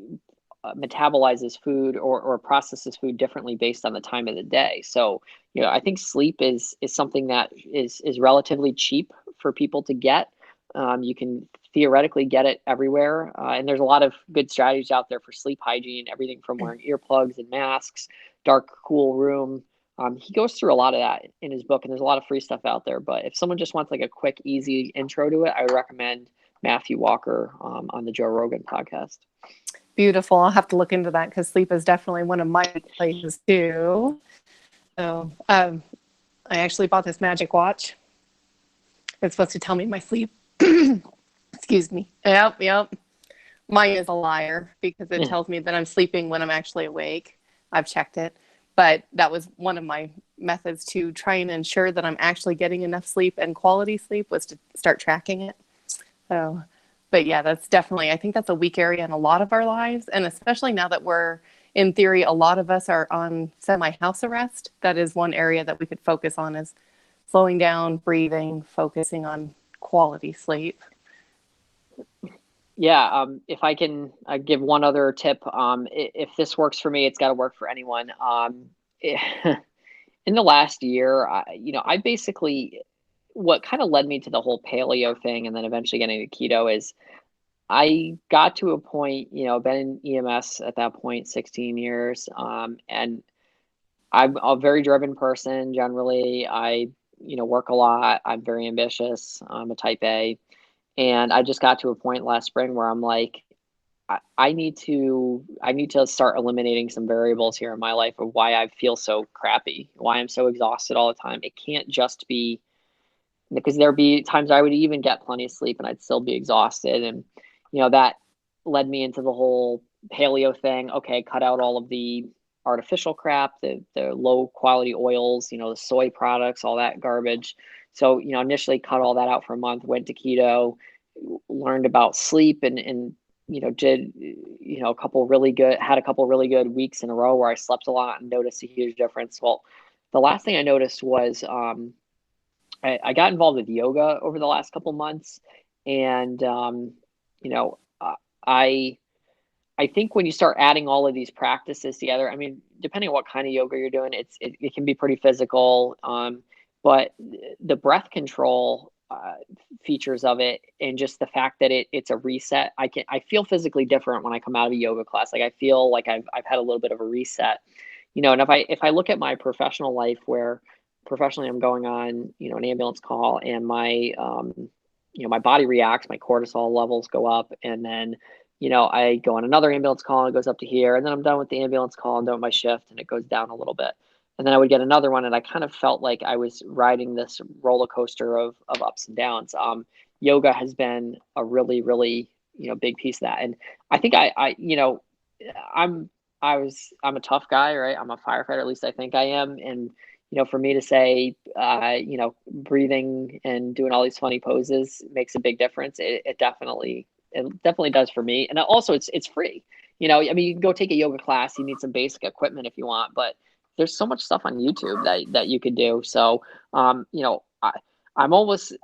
metabolizes food or processes food differently based on the time of the day. So, I think sleep is something that is relatively cheap for people to get. You can theoretically get it everywhere. And there's a lot of good strategies out there for sleep hygiene, everything from wearing earplugs and masks, dark, cool room. He goes through a lot of that in his book, and there's a lot of free stuff out there. But if someone just wants like a quick, easy intro to it, I would recommend Matthew Walker on the Joe Rogan podcast. Beautiful. I'll have to look into that because sleep is definitely one of my places too. So I actually bought this magic watch. It's supposed to tell me my sleep. Excuse me. Yep. Mine is a liar because it tells me that I'm sleeping when I'm actually awake. I've checked it. But that was one of my methods to try and ensure that I'm actually getting enough sleep and quality sleep was to start tracking it. So, but yeah, that's definitely, I think that's a weak area in a lot of our lives. And especially now that we're, in theory, a lot of us are on semi-house arrest. That is one area that we could focus on, is slowing down, breathing, focusing on quality sleep. Yeah, if I can give one other tip, if this works for me, it's got to work for anyone. In the last year, I basically, what kind of led me to the whole paleo thing and then eventually getting to keto is I got to a point, been in EMS at that point, 16 years, and I'm a very driven person generally. I, work a lot. I'm very ambitious. I'm a type A. And I just got to a point last spring where I'm like, I need to start eliminating some variables here in my life of why I feel so crappy, why I'm so exhausted all the time. It can't just be because there'd be times I would even get plenty of sleep and I'd still be exhausted. And, that led me into the whole paleo thing. Okay, cut out all of the artificial crap, the low quality oils, the soy products, all that garbage. So, initially cut all that out for a month, went to keto, learned about sleep and did, had a couple really good weeks in a row where I slept a lot and noticed a huge difference. Well, the last thing I noticed was, I got involved with yoga over the last couple months. And, I think when you start adding all of these practices together, I mean, depending on what kind of yoga you're doing, it can be pretty physical. But the breath control features of it, and just the fact that it's a reset, I feel physically different when I come out of a yoga class. Like I feel like I've had a little bit of a reset, and if I look at my professional life, where professionally I'm going on, an ambulance call, and my my body reacts, my cortisol levels go up, and then I go on another ambulance call and it goes up to here, and then I'm done with the ambulance call and done with my shift and it goes down a little bit. And then I would get another one and I kind of felt like I was riding this roller coaster of ups and downs. Yoga has been a really, really, big piece of that. And I think I'm I'm a tough guy, right? I'm a firefighter, at least I think I am. And, for me to say, breathing and doing all these funny poses makes a big difference. It definitely does for me. And also it's free. I mean, you can go take a yoga class, you need some basic equipment if you want, but there's so much stuff on YouTube that you could do. So, I'm almost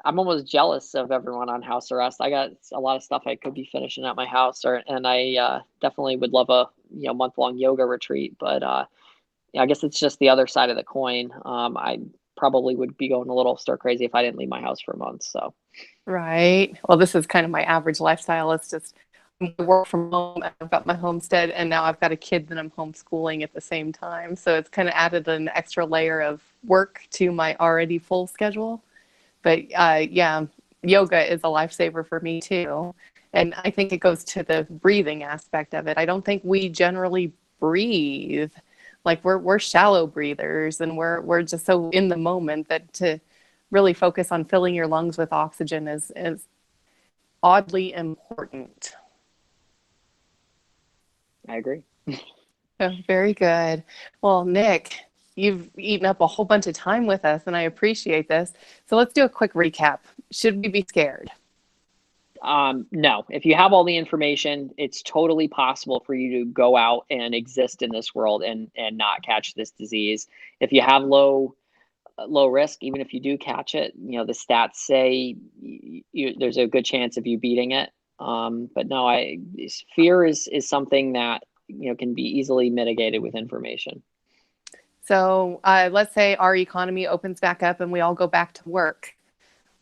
jealous of everyone on house arrest. I got a lot of stuff I could be finishing at my house, and I definitely would love a month-long yoga retreat. But yeah, I guess it's just the other side of the coin. I probably would be going a little stir crazy if I didn't leave my house for a month. So Right. Well, this is kind of my average lifestyle. It's just I work from home. I've got my homestead, and now I've got a kid that I'm homeschooling at the same time. So it's kind of added an extra layer of work to my already full schedule. But yeah, yoga is a lifesaver for me too. And I think it goes to the breathing aspect of it. I don't think we generally breathe. Like we're shallow breathers, and we're just so in the moment that to really focus on filling your lungs with oxygen is oddly important. I agree. Oh, very good. Well, Nick, you've eaten up a whole bunch of time with us, and I appreciate this. So let's do a quick recap. Should we be scared? No, if you have all the information, it's totally possible for you to go out and exist in this world and not catch this disease. If you have low risk, even if you do catch it, the stats say there's a good chance of you beating it. But no, fear is something that can be easily mitigated with information. So let's say our economy opens back up and we all go back to work.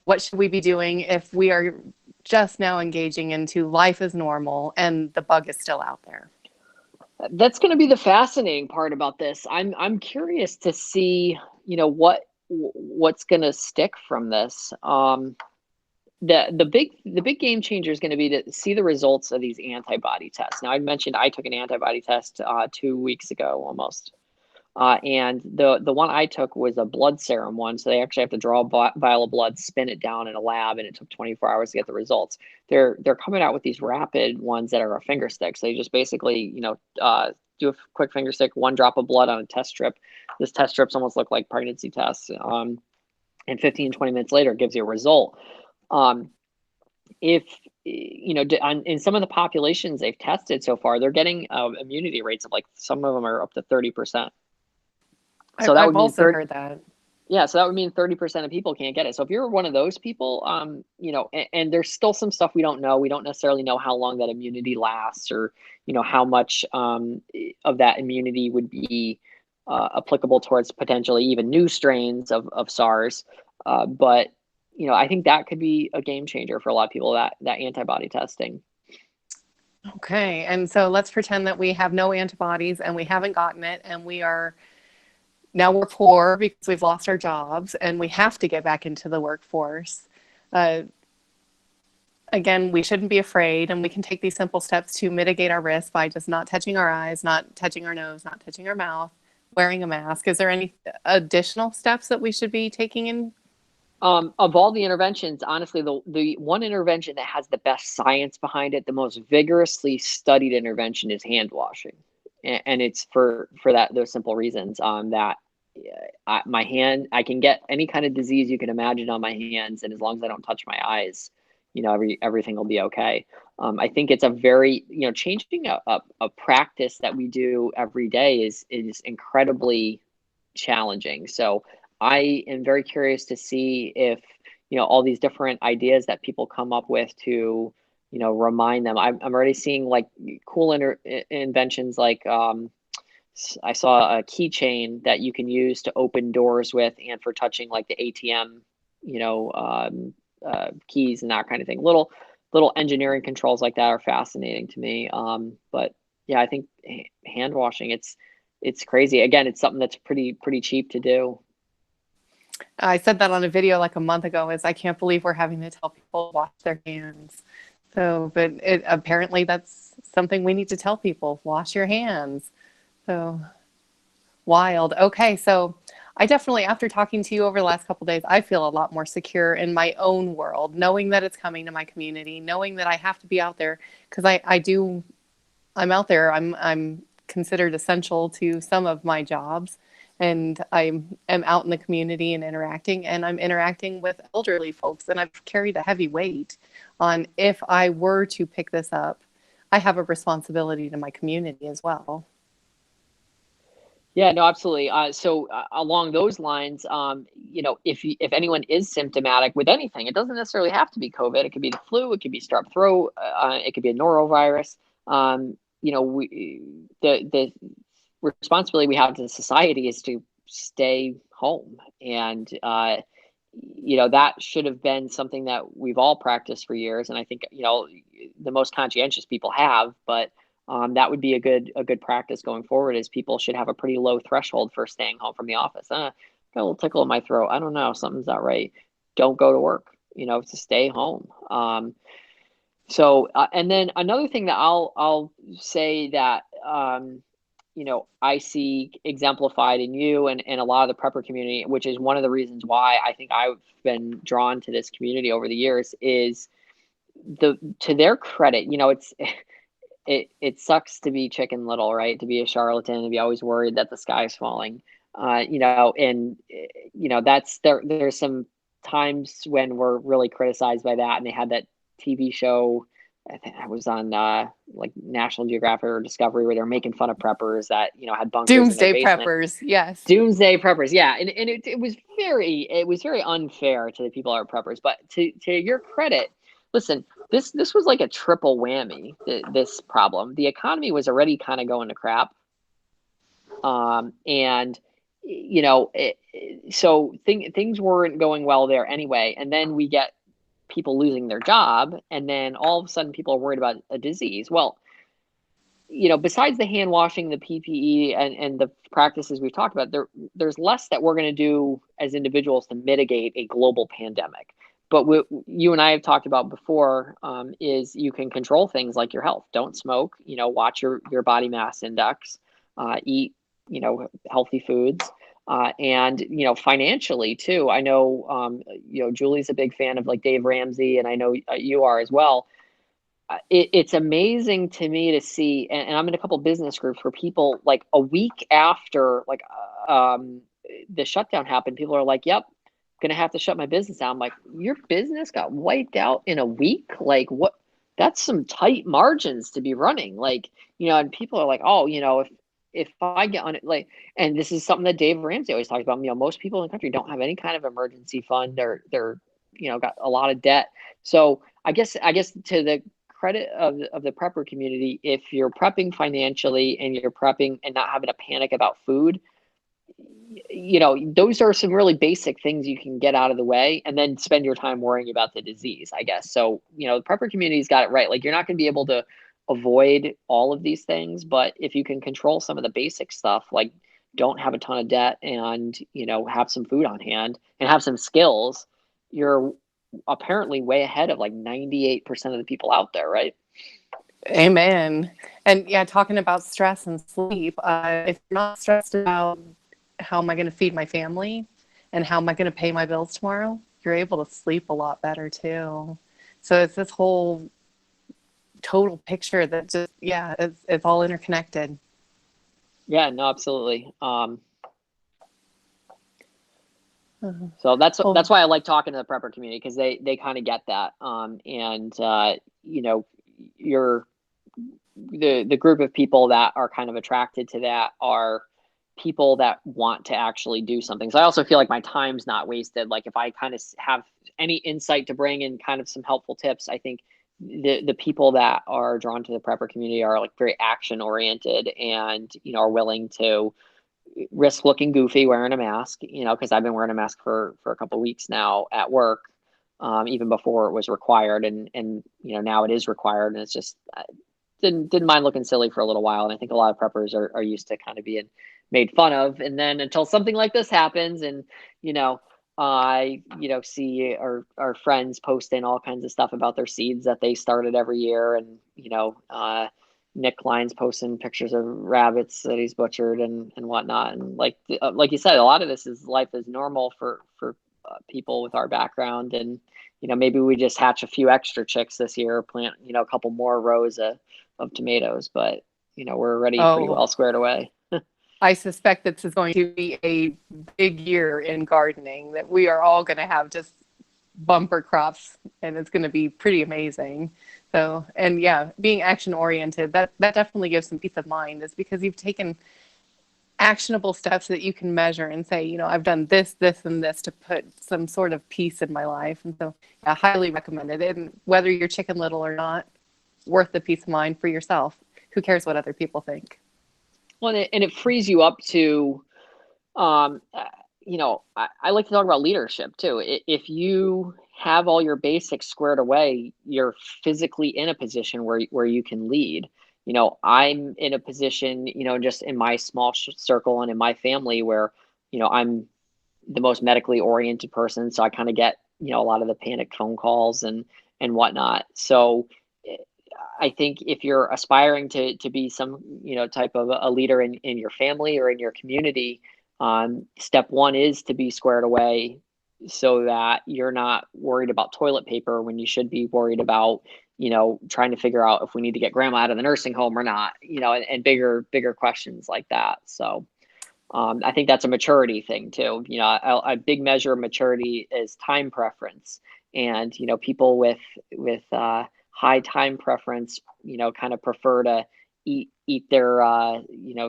What should we be doing if we are just now engaging into life as normal and the bug is still out there? That's going to be the fascinating part about this. I'm curious to see, what's going to stick from this. The big game changer is going to be to see the results of these antibody tests. Now, I mentioned I took an antibody test 2 weeks ago almost. And the one I took was a blood serum one. So they actually have to draw a vial of blood, spin it down in a lab, and it took 24 hours to get the results. They're coming out with these rapid ones that are a finger stick. So you just basically, do a quick finger stick, 1 drop of blood on a test strip. This test strips almost look like pregnancy tests. And 15, 20 minutes later, it gives you a result. If in some of the populations they've tested so far, they're getting immunity rates of like some of them are up to 30%. So that I've would mean also heard that. Yeah, so that would mean 30% of people can't get it. So if you're one of those people, and there's still some stuff we don't know. We don't necessarily know how long that immunity lasts, or how much of that immunity would be applicable towards potentially even new strains of SARS. But I think that could be a game changer for a lot of people. That antibody testing. Okay, and so let's pretend that we have no antibodies and we haven't gotten it, and now we're poor because we've lost our jobs and we have to get back into the workforce. Again, we shouldn't be afraid, and we can take these simple steps to mitigate our risk by just not touching our eyes, not touching our nose, not touching our mouth, wearing a mask. Is there any additional steps that we should be taking in? Of all the interventions, honestly, the one intervention that has the best science behind it, the most vigorously studied intervention, is hand washing, and it's for those simple reasons. That my hand, I can get any kind of disease you can imagine on my hands, and as long as I don't touch my eyes, everything will be okay. I think it's a very changing a practice that we do every day is incredibly challenging. So I am very curious to see if all these different ideas that people come up with to remind them. I'm already seeing like cool inventions like I saw a keychain that you can use to open doors with, and for touching like the ATM, keys and that kind of thing. Little engineering controls like that are fascinating to me. But yeah, I think hand washing, it's crazy. Again, it's something that's pretty cheap to do. I said that on a video like a month ago. I can't believe we're having to tell people to wash their hands. So, but apparently that's something we need to tell people, wash your hands. So wild. Okay. So I definitely, after talking to you over the last couple of days, I feel a lot more secure in my own world, knowing that it's coming to my community, knowing that I have to be out there because I'm out there. I'm considered essential to some of my jobs, and I am out in the community and I'm interacting with elderly folks, and I've carried a heavy weight on if I were to pick this up, I have a responsibility to my community as well. Yeah, no, absolutely. So along those lines, if anyone is symptomatic with anything, it doesn't necessarily have to be COVID. It could be the flu. It could be strep throat. It could be a norovirus. The responsibility we have to society is to stay home, and that should have been something that we've all practiced for years. And I think the most conscientious people have, but that would be a good practice going forward. Is people should have a pretty low threshold for staying home from the office. Got a little tickle in my throat. I don't know, something's not right. Don't go to work. To stay home. And then another thing that I'll say that I see exemplified in you and a lot of the prepper community, which is one of the reasons why I think I've been drawn to this community over the years, is to their credit, it sucks to be Chicken Little, right? To be a charlatan, to be always worried that the sky's falling. That's there's some times when we're really criticized by that, and they had that TV show. I think I was on like National Geographic or Discovery, where they're making fun of preppers that had bunkers in their Doomsday basement. preppers, yes. Doomsday preppers, yeah, and it was very unfair to the people that are preppers. But to your credit, listen, this was like a triple whammy. This problem, the economy was already kind of going to crap, and so things weren't going well there anyway. And then we get people losing their job, and then all of a sudden people are worried about a disease. Well, besides the hand washing, the PPE, and the practices we've talked about, there's less that we're going to do as individuals to mitigate a global pandemic. But what you and I have talked about before is you can control things like your health. Don't smoke. Watch your body mass index. Eat healthy foods. And financially too. I know Julie's a big fan of like Dave Ramsey, and I know you are as well. It's amazing to me to see, and I'm in a couple business groups where people, like, a week after the shutdown happened, people are like, "Yep, gonna have to shut my business down." I'm like, "Your business got wiped out in a week? Like, what? That's some tight margins to be running." Like, and people are like, "Oh, if I get on it," like, and this is something that Dave Ramsey always talks about. Most people in the country don't have any kind of emergency fund. They're got a lot of debt. So I guess to the credit of the prepper community, if you're prepping financially and you're prepping and not having to panic about food, those are some really basic things you can get out of the way, and then spend your time worrying about the disease, I guess. So, the prepper community's got it right. Like, you're not going to be able to avoid all of these things, but if you can control some of the basic stuff, like don't have a ton of debt, and, have some food on hand and have some skills, you're apparently way ahead of like 98% of the people out there, right? Amen. And yeah, talking about stress and sleep, if you're not stressed about how am I going to feed my family and how am I going to pay my bills tomorrow, you're able to sleep a lot better too. So it's this whole total picture that just, yeah, it's all interconnected. Yeah, no, absolutely. So that's why I like talking to the prepper community, because they kind of get that. You're the group of people that are kind of attracted to that are people that want to actually do something. So I also feel like my time's not wasted. Like, if I kind of have any insight to bring in kind of some helpful tips, I think the people that are drawn to the prepper community are like very action oriented, and are willing to risk looking goofy wearing a mask, because I've been wearing a mask for a couple of weeks now at work, even before it was required, and now it is required, and it's just didn't mind looking silly for a little while. And I think a lot of preppers are used to kind of being made fun of, and then until something like this happens, and I, see our friends posting all kinds of stuff about their seeds that they started every year, and Nick Klein's posting pictures of rabbits that he's butchered and whatnot. And like you said, a lot of this is life is normal for people with our background, and maybe we just hatch a few extra chicks this year, plant a couple more rows of tomatoes, but we're already pretty Oh, well squared away. I suspect this is going to be a big year in gardening, that we are all going to have just bumper crops, and it's going to be pretty amazing. So, and yeah, being action oriented, that definitely gives some peace of mind, is because you've taken actionable steps that you can measure and say, I've done this, this, and this to put some sort of peace in my life. And so, yeah, highly recommended. And whether you're Chicken Little or not, worth the peace of mind for yourself. Who cares what other people think? Well, and it frees you up to, I like to talk about leadership too. If you have all your basics squared away, you're physically in a position where you can lead. I'm in a position, just in my small circle and in my family where, I'm the most medically oriented person. So I kind of get, a lot of the panic phone calls and whatnot. So I think if you're aspiring to be some type of a leader in your family or in your community, step one is to be squared away so that you're not worried about toilet paper when you should be worried about trying to figure out if we need to get grandma out of the nursing home or not, and bigger questions like that. So I think that's a maturity thing too. A big measure of maturity is time preference, and people with high time preference, kind of prefer to eat their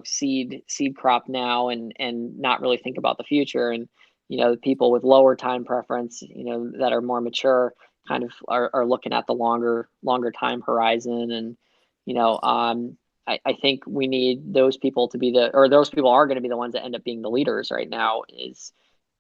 seed crop now and not really think about the future. And the people with lower time preference, that are more mature, kind of are looking at the longer time horizon. And I think we need those people to be those people are going to be the ones that end up being the leaders right now, is,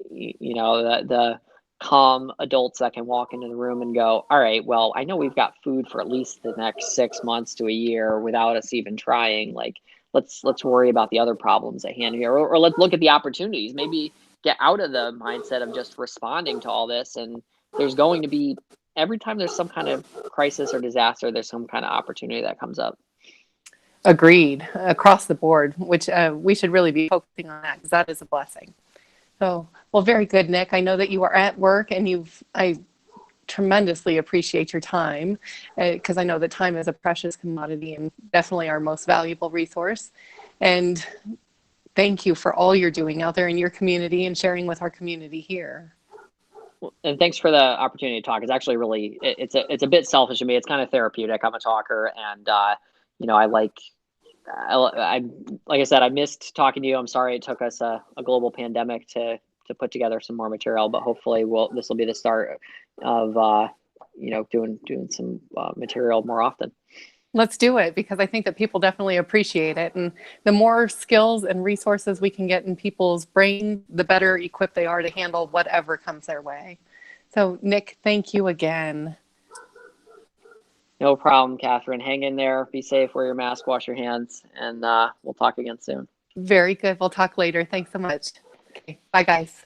the calm adults that can walk into the room and go, all right, well, I know we've got food for at least the next 6 months to a year without us even trying. Like, let's worry about the other problems at hand here, or let's look at the opportunities, maybe get out of the mindset of just responding to all this. And there's going to be, every time there's some kind of crisis or disaster, there's some kind of opportunity that comes up. Agreed, across the board, which we should really be focusing on that, because that is a blessing. So, well, very good, Nick. I know that you are at work, and I tremendously appreciate your time, because I know that time is a precious commodity and definitely our most valuable resource. And thank you for all you're doing out there in your community and sharing with our community here. And thanks for the opportunity to talk. It's actually really, it's a bit selfish of me. It's kind of therapeutic. I'm a talker, and I like I said, I missed talking to you. I'm sorry it took us a global pandemic to put together some more material, but hopefully this will be the start of doing some material more often. Let's do it, because I think that people definitely appreciate it. And the more skills and resources we can get in people's brain, the better equipped they are to handle whatever comes their way. So, Nick, thank you again. No problem, Catherine. Hang in there. Be safe. Wear your mask. Wash your hands. And we'll talk again soon. Very good. We'll talk later. Thanks so much. Okay. Bye, guys.